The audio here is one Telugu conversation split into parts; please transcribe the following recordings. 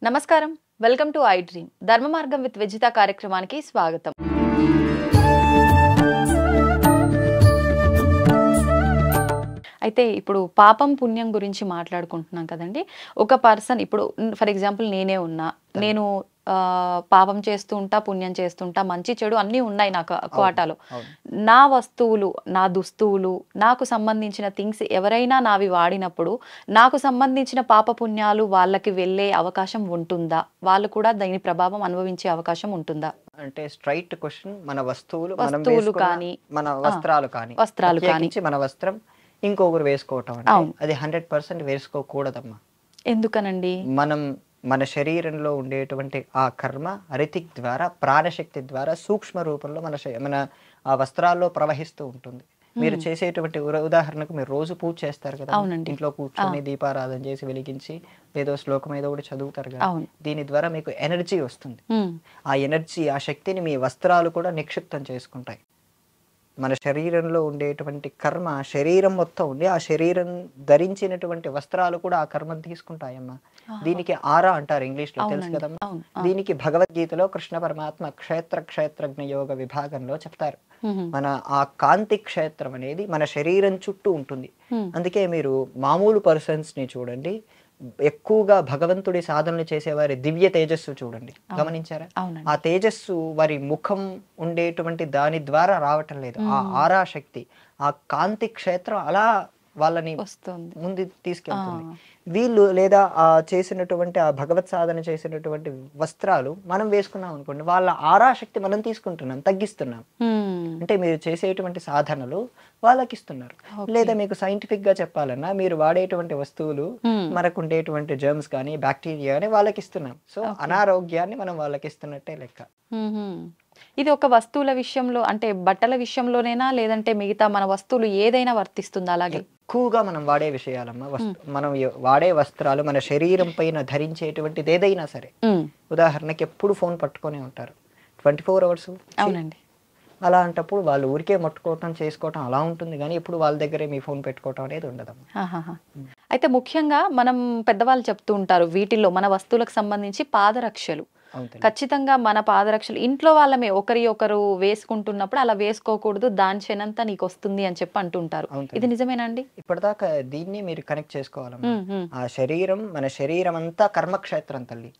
నమస్కారం. Welcome to I dream. ధర్మ మార్గం విత్ విజిత కార్యక్రమానికి స్వాగతం. అయితే ఇప్పుడు పాపం పుణ్యం గురించి మాట్లాడుకుంటున్నాం కదండి. ఒక పర్సన్ ఇప్పుడు ఫర్ ఎగ్జాంపుల్ నేనే ఉన్నా, నేను పాపం చేస్తూ ఉంటా, పుణ్యం చేస్తుంటా, మంచి చెడు అన్నీ ఉన్నాయి నాకు కోటాలో. నా వస్తువులు, నా దుస్తువులు, నాకు సంబంధించిన థింగ్స్ ఎవరైనా నావి వాడినప్పుడు నాకు సంబంధించిన పాప పుణ్యాలు వాళ్ళకి వెళ్ళే అవకాశం ఉంటుందా? వాళ్ళు కూడా దాని ప్రభావం అనుభవించే అవకాశం ఉంటుందా? అంటే స్ట్రైట్ క్వశ్చన్. మన వస్తువులు కానీ మన వస్త్రాలు కానీ మన వస్త్రం ఇంకొకరు వేసుకోవటం అంటే అది 100% వేసుకోకూడదమ్మా. ఎందుకనండి? మన శరీరంలో ఉండేటువంటి ఆ కర్మ అరితిక్ ద్వారా, ప్రాణశక్తి ద్వారా సూక్ష్మ రూపంలో మన ఆ వస్త్రాల్లో ప్రవహిస్తూ ఉంటుంది. మీరు చేసేటువంటి ఉదాహరణకు మీరు రోజు పూజ చేస్తారు కదా, ఇంట్లో కూర్చొని దీపారాధన చేసి వెలిగించి ఏదో శ్లోకం ఏదో ఒకటి చదువుతారు కదా, దీని ద్వారా మీకు ఎనర్జీ వస్తుంది. ఆ ఎనర్జీ, ఆ శక్తిని మీ వస్త్రాలు కూడా నిక్షిప్తం చేసుకుంటాయి. మన శరీరంలో ఉండేటువంటి కర్మ శరీరం మొత్తం ఉండి ఆ శరీరం ధరించినటువంటి వస్త్రాలు కూడా ఆ కర్మను తీసుకుంటాయమ్మా. దీనికి ఆరా అంటారు ఇంగ్లీష్ లో, తెలుసు కదమ్మా. దీనికి భగవద్గీతలో కృష్ణ పరమాత్మ క్షేత్రజ్ఞ యోగ విభాగంలో చెప్తారు. మన ఆ కాంతి క్షేత్రం అనేది మన శరీరం చుట్టూ ఉంటుంది. అందుకే మీరు మామూలు పర్సన్స్ ని చూడండి, ఎక్కువగా భగవంతుడి సాధనలు చేసేవారి దివ్య తేజస్సు చూడండి, గమనించారా? ఆ తేజస్సు వారి ముఖం ఉండేటువంటి దాని ద్వారా రావటం లేదు. ఆ ఆరా శక్తి, ఆ కాంతి క్షేత్రం అలా వాళ్ళని ముందు తీసుకెళ్తుంది. వీళ్ళు లేదా ఆ చేసినటువంటి ఆ భగవత్ సాధన చేసినటువంటి వస్త్రాలు మనం వేసుకున్నాం అనుకోండి, వాళ్ళ ఆరాశక్తి మనం తీసుకుంటున్నాం, తగ్గిస్తున్నాం. అంటే మీరు చేసేటువంటి సాధనలు వాళ్ళకి ఇస్తున్నారు. లేదా మీకు సైంటిఫిక్ గా చెప్పాలన్నా మీరు వాడేటువంటి వస్తువులు మనకు ఉండేటువంటి జర్మ్స్ కానీ బ్యాక్టీరియా కానీ వాళ్ళకి ఇస్తున్నాం. సో అనారోగ్యాన్ని మనం వాళ్ళకి ఇస్తున్నట్టే లెక్క. ఇది ఒక వస్తువుల విషయంలో అంటే బట్టల విషయంలోనేనా, లేదంటే మిగతా మన వస్తువులు ఏదైనా వర్తిస్తుందా? అలాగే ఎక్కువగా మనం వాడే విషయాలమ్మా, మనం వాడే వస్త్రాలు, మన శరీరం పైన ధరించేటువంటిది ఏదైనా సరే. ఉదాహరణకి ఎప్పుడు ఫోన్ పట్టుకొని ఉంటారు 24 hours. అవునండి. అలాంటప్పుడు వాళ్ళు ఊరికే ముట్టుకోవటం చేసుకోవటం అలా ఉంటుంది, కానీ ఇప్పుడు వాళ్ళ దగ్గరే మీ ఫోన్ పెట్టుకోవటం అనేది ఉండదు. అయితే ముఖ్యంగా మనం పెద్దవాళ్ళు చెప్తూ ఉంటారు, వీటిల్లో మన వస్తువులకు సంబంధించి పాదరక్షలు ఖచ్చితంగా, మన పాదరక్షలు ఇంట్లో వాళ్ళమే ఒకరి ఒకరు వేసుకుంటున్నప్పుడు అలా వేసుకోకూడదు, దాని క్షణంతా నీకు వస్తుంది అని చెప్పి అంటుంటారు. ఇది నిజమేనా అండి? ఇప్పటిదాకా దీన్ని మీరు కనెక్ట్ చేసుకోవాలమ్మా. ఆ శరీరం, మన శరీరం అంతా కర్మక్షేత్రం తల్లి.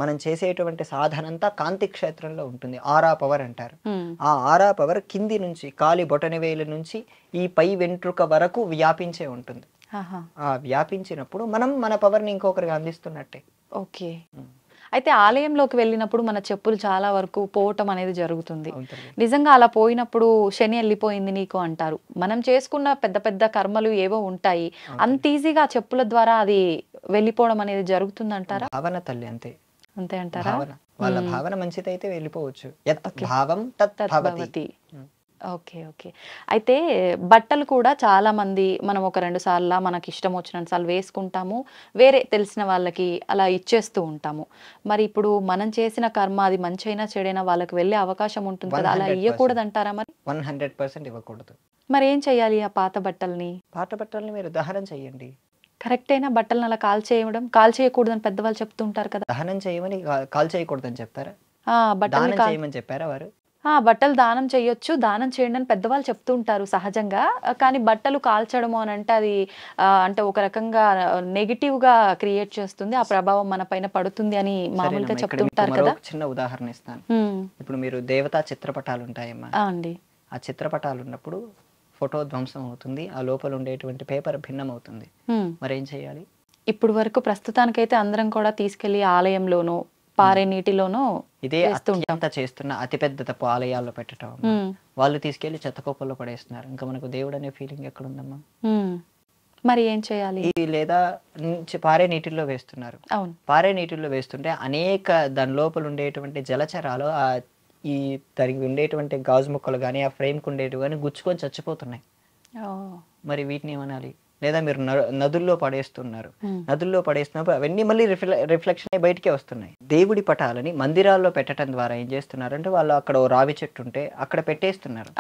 మనం చేసేటువంటి సాధన అంతా కాంతి క్షేత్రంలో ఉంటుంది. ఆరా పవర్ అంటారు. ఆ ఆరా పవర్ కింది నుంచి కాలి బొటనవేలు నుంచి ఈ పై వెంట్రుక వరకు వ్యాపించే ఉంటుంది. ఆ వ్యాపించినప్పుడు మనం మన పవర్ ని ఇంకొకరికి అందిస్తున్నట్టే. ఓకే. అయితే ఆలయంలోకి వెళ్ళినప్పుడు మన చెప్పులు చాలా వరకు పోవటం అనేది జరుగుతుంది. నిజంగా అలా పోయినప్పుడు శని వెళ్ళిపోయింది నీకు అంటారు. మనం చేసుకున్న పెద్ద పెద్ద కర్మలు ఏవో ఉంటాయి, అంత ఈజీగా చెప్పుల ద్వారా అది వెళ్ళిపోవడం అనేది జరుగుతుంది అంటారా? భావన తల్లి, అంతే అంతే అంటారా? వాళ్ళ భావన మంచిదైతే వెళ్ళిపోవచ్చు. భావం తత్ భవతి. Okay okay. అయితే బట్టలు కూడా చాలా మంది మనం ఒక 2 సార్లు మనకి ఇష్టం వచ్చినంత సార్లు వేసుకుంటాము, వేరే తెలిసిన వాళ్ళకి అలా ఇచ్చేస్తూ ఉంటాము. మరి ఇప్పుడు మనం చేసిన కర్మ అది మంచైనా చెడైనా వాళ్ళకి వెళ్ళే అవకాశం ఉంటుంది కదా, అలా ఇవ్వకూడదు అంటారా? మరి 100% ఇవ్వకూడదు. మరి ఏం చెయ్యాలి? ఆ పాత బట్టల్ని మీరు దహనం చెయ్యండి. కరెక్టేనా? బట్టలను అలా కాల్ చేయకూడదు అని పెద్దవాళ్ళు చెప్తుంటారు కదా. దహనం చేయమని, కాల్ చేయకూడదని చెప్తారా? బట్టలు చేయమని చెప్పారా వారు? బట్టలు దానం చేయొచ్చు, దానం చేయండి అని పెద్దవాళ్ళు చెప్తూ ఉంటారు సహజంగా. కానీ బట్టలు కాల్చడము అని అంటే అది అంటే ఒక రకంగా నెగిటివ్ గా క్రియేట్ చేస్తుంది, ఆ ప్రభావం మన పైన పడుతుంది అని మామూలుగా చెప్తుంటారు కదా. చిన్న ఉదాహరణ ఇస్తాను. ఇప్పుడు మీరు దేవతా చిత్రపటాలు ఉంటాయమ్మా అండి, ఆ చిత్రపటాలు ఉన్నప్పుడు ఫోటో ధ్వంసం అవుతుంది, ఆ లోపల ఉండేటువంటి పేపర్ భిన్నం అవుతుంది. మరి ఏం చేయాలి? ఇప్పుడు వరకు ప్రస్తుతానికైతే అందరం కూడా తీసుకెళ్లి ఆలయంలోనో పారే నీటిలోనో ఇదే అత్యంత చేస్తున్న అతిపెద్ద తప్పు, ఆలయాల్లో పెట్టడం. వాళ్ళు తీసుకెళ్లి చెత్తకోపల్లో పడేస్తున్నారు. ఇంకా మనకు దేవుడు అనే ఫీలింగ్ ఎక్కడుందమ్మా? మరి ఏం చేయాలి? లేదా పారే నీటిల్లో వేస్తున్నారు. పారే నీటిల్లో వేస్తుంటే అనేక దాని లోపల ఉండేటువంటి జలచరాలు ఈ దానికి ఉండేటువంటి గాజు ముక్కలు కానీ ఆ ఫ్రేమ్కి ఉండేటివి కానీ గుచ్చుకొని చచ్చిపోతున్నాయి. మరి వీటిని ఏమనాలి? లేదా మీరు నదుల్లో పడేస్తున్నారు, నదుల్లో పడేస్తున్నప్పుడు అవన్నీ మళ్ళీ రిఫ్లెక్షన్ అయి బయటికే వస్తున్నాయి. దేవుడి పటాలని మందిరాల్లో పెట్టడం ద్వారా ఏం చేస్తున్నారు అంటే, వాళ్ళు అక్కడ రావి చెట్టు ఉంటే అక్కడ పెట్టేస్తున్నారు.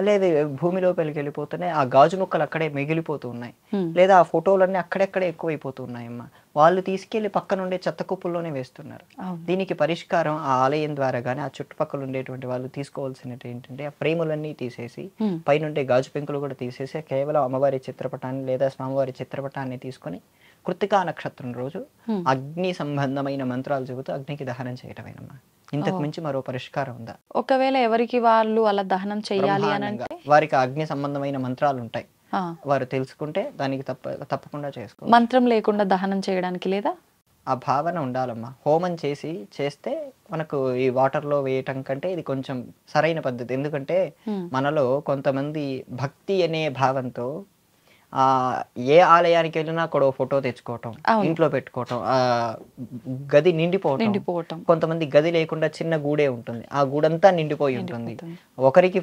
లేదా భూమిలోపలికి వెళ్ళిపోతున్నాయి, ఆ గాజు ముక్కలు అక్కడే మిగిలిపోతూ ఉన్నాయి. లేదా ఆ ఫోటోలన్నీ అక్కడెక్కడే ఎక్కువైపోతూ ఉన్నాయమ్మా. వాళ్ళు తీసుకెళ్లి పక్కన ఉండే చెత్త కుప్పల్లోనే వేస్తున్నారు. అవును. దీనికి పరిష్కారం ఆ ఆలయం ద్వారా గానీ, ఆ చుట్టుపక్కల ఉండేటువంటి వాళ్ళు తీసుకోవాల్సినది ఏంటంటే, ఆ ఫ్రేములన్నీ తీసేసి, హ్మ్. పైనుండే గాజు పెంకులు కూడా తీసేసి, కేవలం అమ్మవారి చిత్రపటాన్ని లేదా స్వామివారి చిత్రపటాన్ని తీసుకొని, కృత్తికా నక్షత్రం రోజు హ్మ్. అగ్ని సంబంధమైన మంత్రాలు చెబుతూ అగ్నికి దహనం చేయటమేనమ్మా. ఇంతకు ఓహ్! మించి మరో పరిష్కారం ఉందా? ఒకవేళ ఎవరికి వాళ్ళు అలా దహనం చెయ్యాలి బ్రహ్మాండంగా. అనంటే? వారికి ఆ అగ్ని సంబంధమైన మంత్రాలుంటాయి. ఆ! వారు తెలుసుకుంటే దానికి తప్పకుండా చేసుకోవచ్చు. మంత్రం లేకుండా దహనం చేయడానికి లేదా? ఆ భావన ఉండాలమ్మా. హోమం చేస్తే మనకు ఈ వాటర్‌లో వేయటం కంటే ఇది కొంచెం సరైన పద్ధతి. ఎందుకంటే హ్మ్. మనలో కొంతమంది భక్తి అనే భావంతో ఏ ఆలయానికెళ్ళినా అక్కడ ఓ ఫోటో తెచ్చుకోవటం, అవును. ఇంట్లో పెట్టుకోవటం, గది నిండిపోవటం. నిండిపోవటం. కొంతమంది గది లేకుండా చిన్న గూడే ఉంటుంది. ఆ గూడంతా నిండిపోయి ఉంటుంది. నిండిపోతుంది. ఒకరికి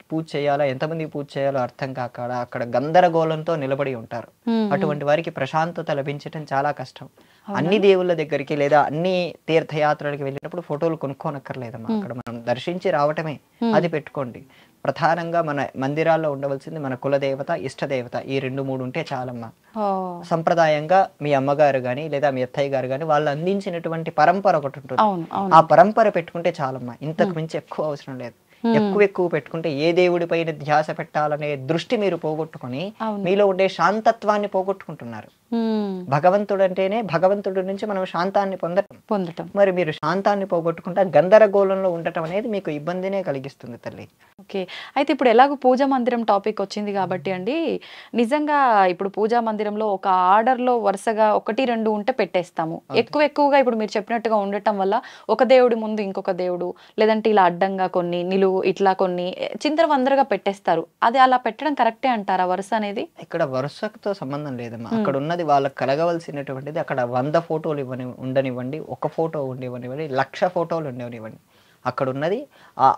పూజ చేయాలా, ఎంతమందికి పూజ చేయాలో అర్థం కాక అక్కడ గందరగోళంతో నిలబడి ఉంటారు. హ్మ్. హ్మ్. అటువంటి వారికి ప్రశాంతత లభించటం చాలా కష్టం. అవునా? అన్ని దేవుళ్ళ దగ్గరికి లేదా అన్ని తీర్థయాత్రలకు వెళ్ళినప్పుడు ఫోటోలు కొనుక్కోనక్కర్లేదమ్మా. హ్మ్. అక్కడ మనం దర్శించి రావటమే. హ్మ్. అది పెట్టుకోండి. ప్రధానంగా మన మందిరాల్లో ఉండవలసింది మన కులదేవత, ఇష్టదేవత ఈ 2, 3 ఉంటే చాలమ్మా. ఓహ్! సంప్రదాయంగా మీ అమ్మగారు గాని, లేదా మీ అత్తయ్య గారు గాని వాళ్ళు అందించినటువంటి పరంపర ఒకటుంటుంది. అవును. ఆ అవునండి. పరంపర పెట్టుకుంటే చాలమ్మా. ఇంతకు హ్మ్. మించి ఎక్కువ అవసరం లేదు. హ్మ్. ఎక్కువ పెట్టుకుంటే ఏ దేవుడి పైన ధ్యాస పెట్టాలనే దృష్టి మీరు పోగొట్టుకొని, అవును. మీలో ఉండే శాంతత్వాన్ని పోగొట్టుకుంటున్నారు. హ్మ్. భగవంతుడంటేనే భగవంతుడి నుంచి మనం శాంతాన్ని పొందటం. పొందటం. మరి మీరు శాంతాన్ని పోగొట్టుకుంటా గందరగోళంలో ఉండటం అనేది మీకు ఇబ్బందినే కలిగిస్తుంది తల్లి. ఓకే. అయితే ఇప్పుడు ఎలాగో పూజా మందిరం టాపిక్ వచ్చింది కాబట్టి అండి, నిజంగా ఇప్పుడు పూజా మందిరంలో ఒక ఆర్డర్‌లో వరుసగా 1, 2 ఉంటే పెట్టేస్తాము. అంతే. ఎక్కువగా ఇప్పుడు మీరు చెప్పినట్టుగా ఉండటం వల్ల ఒక దేవుడి ముందు ఇంకొక దేవుడు, లేదంటే ఇలా అడ్డంగా కొన్ని, నిలువు ఇట్లా కొన్ని చిందరవందరగా పెట్టేస్తారు. అది అలా పెట్టడం కరెక్టే అంటారా వరుస అనేది? ఇక్కడ వరుసతో సంబంధం లేదమ్మా. హ్మ్. అక్కడ ఉన్నది వాళ్ళకి కలగవలసినటువంటిది అక్కడ 100 ఫోటోలు ఉండనివ్వండి, ఒక ఫోటో ఉండనివ్వండి, 1,00,000 ఫోటోలు ఉండనివ్వండి. అక్కడున్నది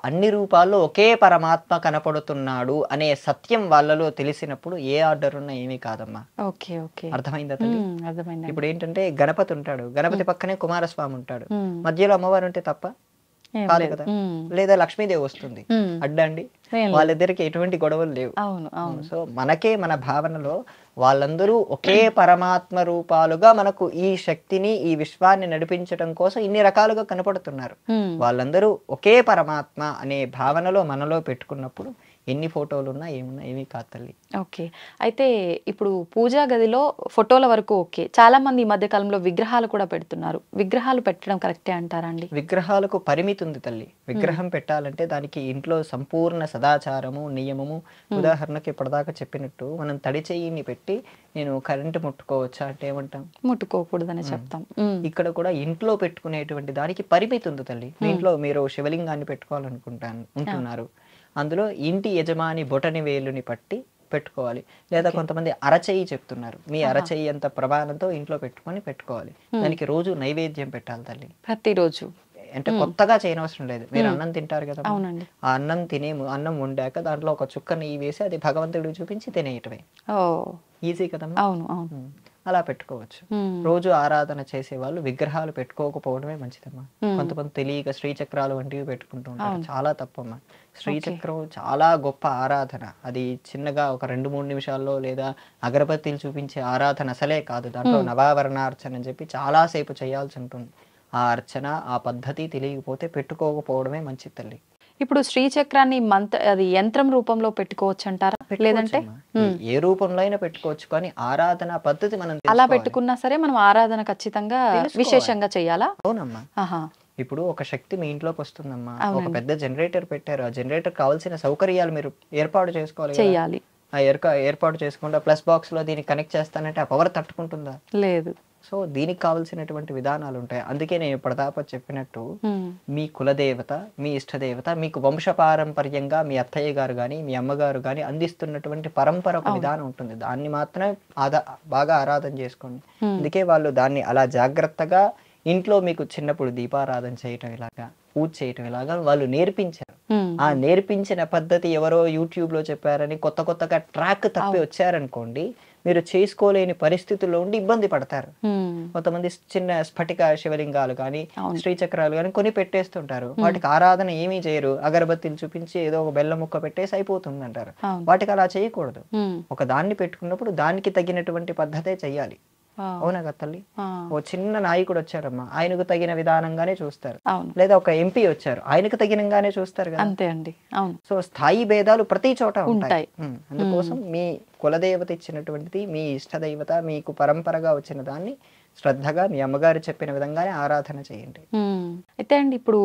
అన్ని రూపాల్లో ఒకే పరమాత్మ కనపడుతున్నాడు అనే సత్యం వాళ్ళలో తెలిసినప్పుడు ఏ ఆర్డర్ ఉన్నా ఏమీ కాదమ్మా. ఓకే. ఓకే. అర్థమైందా తల్లి? అర్థమైందండి. ఇప్పుడేంటంటే గణపతి ఉంటాడు. గణపతి హ్మ్. పక్కనే కుమారస్వామి ఉంటాడు. హ్మ్. మధ్యలో అమ్మవారు ఉంటే తప్ప? ఏం కాదు లేదు. కదా! హ్మ్. లేదా లక్ష్మీదేవి వస్తుంది. హ్మ్. అడ్డా అండి? ఏం లేదు. వాళ్ళిద్దరికీ ఎటువంటి గొడవలు లేవు. అవును. అవును. సో, మనకే మన భావనలో వాళ్ళందరూ ఒకే పరమాత్మ రూపాలుగా మనకు ఈ శక్తిని, ఈ విశ్వాన్ని నడిపించటం కోసం ఇన్ని రకాలుగా కనపడుతున్నారు. హ్మ్. వాళ్ళందరూ ఒకే పరమాత్మ అనే భావనలో మనలో పెట్టుకున్నప్పుడు ఎన్ని ఫోటోలున్నా ఏమున్నా ఏమీ కాదు తల్లి. ఓకే. అయితే ఇప్పుడు పూజా గదిలో ఫోటోల వరకు ఓకే. చాలామంది ఈ మధ్య కాలంలో విగ్రహాలు కూడా పెడుతున్నారు. విగ్రహాలు పెట్టడం కరెక్టే అంటారా అండి? విగ్రహాలకు పరిమితి ఉంది తల్లి. హ్మ్. విగ్రహం పెట్టాలంటే దానికి ఇంట్లో సంపూర్ణ సదాచారము, నియమము. హ్మ్. ఉదాహరణకి ఇప్పటిదాకా చెప్పినట్టు మనం తడి చెయ్యిని పెట్టి నేను కరెంట్ ముట్టుకోవచ్చా అంటే ఏమంటాం? ముట్టుకోకూడదని హ్మ్. చెప్తాం. హ్మ్. ఇక్కడ కూడా ఇంట్లో పెట్టుకునేటువంటి దానికి పరిమితి ఉంది తల్లి. మీ హ్మ్. ఇంట్లో మీరు శివలింగాన్ని ఆ! ఉంటున్నారు. అందులో ఇంటి యజమాని బొటని వేలుని పట్టి పెట్టుకోవాలి. లేదా ఓకే. కొంతమంది అరచెయ్యి చెప్తున్నారు. మీ ఆహా! అరచెయ్యి అంత ప్రమాణంతో ఇంట్లో పెట్టుకోవాలి. హ్మ్. దానికి రోజు నైవేద్యం పెట్టాలి తల్లి. ప్రతిరోజు. అంటే హ్మ్. కొత్తగా చేయనవసరం లేదు. మీరు హ్మ్. అన్నం తింటారు కదమ్మా! అవునండి. ఆ అన్నం వండాక దాంట్లో ఒక చుక్క నెయ్యి వేసి అది భగవంతుడికి చూపించి తినేయటమే. ఓహ్! ఈజీ కదమ్మా! అవును. అవును. హ్మ్. అలా పెట్టుకోవచ్చు. హ్మ్. రోజు ఆరాధన చేసేవాళ్ళు విగ్రహాలు పెట్టుకోకపోవడమే మంచిదమ్మా. హ్మ్. కొంతమంది తెలియక శ్రీచక్రాలు వంటివి పెట్టుకుంటూ ఉంటారు. అవును. చాలా తప్పమ్మా. ఓకే. శ్రీచక్రం చాలా గొప్ప ఆరాధన. అది చిన్నగా ఒక 2, 3 నిమిషాల్లో లేదా అగరబత్తీలు చూపించే ఆరాధన అసలే కాదు. దాంట్లో హ్మ్. నవావరణార్చన అని చెప్పి చాలా సేపు చేయాల్సి ఉంటుంది. ఆ అర్చన, ఆ పద్ధతి తెలియకపోతే పెట్టుకోకపోవడమే మంచిది తల్లి. ఇప్పుడు శ్రీచక్రాన్ని అది యంత్రం రూపంలో పెట్టుకోవచ్చంటారా? లేదంటే? పెట్టుకోవచ్చమ్మా. హ్మ్. ఏ రూపంలో అయినా పెట్టుకోవచ్చు. కానీ ఆరాధన పద్ధతి మనం అలా తెలుసుకోవాలి. పెట్టుకున్నా సరే మనం ఆరాధన ఖచ్చితంగా తెలుసుకోవాలి. విశేషంగా చేయాలా? అవునమ్మా. ఆహా! ఇప్పుడు ఒక శక్తి మీ ఇంట్లోకొస్తుందమ్మా. ఒక అవునండి. పెద్ద జనరేటర్ పెట్టారు. ఆ జనరేటర్‌కి కావాల్సిన సౌకర్యాలు మీరు ఏర్పాటు చేసుకోవాలి గదా! చెయ్యాలి. ఏర్పాటు చేసుకుండా ప్లస్ బాక్స్‌లో దీన్ని కనెక్ట్ చేస్తానంటే ఆ పవర్ తట్టుకుంటుందా? లేదు. సో, దీనికి కావాల్సినటువంటి విధానాలుంటాయి. అందుకే నేను ఇప్పటిదాకా చెప్పినట్టు హ్మ్. మీ కులదేవత, మీ ఇష్టదేవత మీకు వంశపారంపర్యంగా మీ అత్తయ్య గారు గాని, మీ అమ్మగారు గాని అందిస్తున్నటువంటి పరంపర ఒక అవును. విధానం ఉంటుంది. దాన్ని మాత్రమే బాగా ఆరాధన చేసుకోండి. హ్మ్. అందుకే వాళ్ళు దాన్ని అలా జాగ్రత్తగా ఇంట్లో మీకు చిన్నప్పుడు దీపారాధన చేయటం ఇలాగా, పూజ చేయటం ఇలాగా వాళ్ళు నేర్పించారు. హ్మ్. ఆ హ్మ్. నేర్పించిన పద్ధతి ఎవరో యూట్యూబ్‌లో చెప్పారని కొత్తగా ట్రాక్ తప్పి అవును. వచ్చారనుకోండి, మీరు చేసుకోలేని పరిస్థితుల్లో ఉండి ఇబ్బంది పడతారు. హ్మ్. కొంతమంది చిన్న స్ఫటిక శివలింగాలు గానీ, అవును. శ్రీచక్రాలు గానీ కొని పెట్టేస్తుంటారు. హ్మ్. వాటికి ఆరాధన ఏమీ చేయరు. అగరబత్తిలు చూపించి ఏదో ఒక బెల్లం ముక్క పెట్టేసి అయిపోతుందంటారు. అవును. వాటికి అలా చేయకూడదు. హ్మ్. ఒక దాన్ని పెట్టుకున్నప్పుడు దానికి తగినటువంటి పద్ధతే చెయ్యాలి. ఆ, అవునా కదా తల్లి? ఆ, ఓ చిన్న నాయకుడు వచ్చారమ్మా, ఆయనకు తగిన విధానంగానే చూస్తారు. అవును. లేదా ఒక ఎంపీ వచ్చారు, ఆయనకు తగినంగానే చూస్తారు కదా. అంతే అండి. అవును. సో స్థాయి భేదాలు ప్రతి చోట ఉంటాయి. ఉంటాయి. అందుకోసం మీ కులదేవత ఇచ్చినటువంటిది, మీ ఇష్టదైవత మీకు పరంపరగా వచ్చిన దాన్ని శ్రద్ధగా మీ అమ్మగారు చెప్పిన విధంగానే ఆరాధన చేయండి. అయితే అండి ఇప్పుడు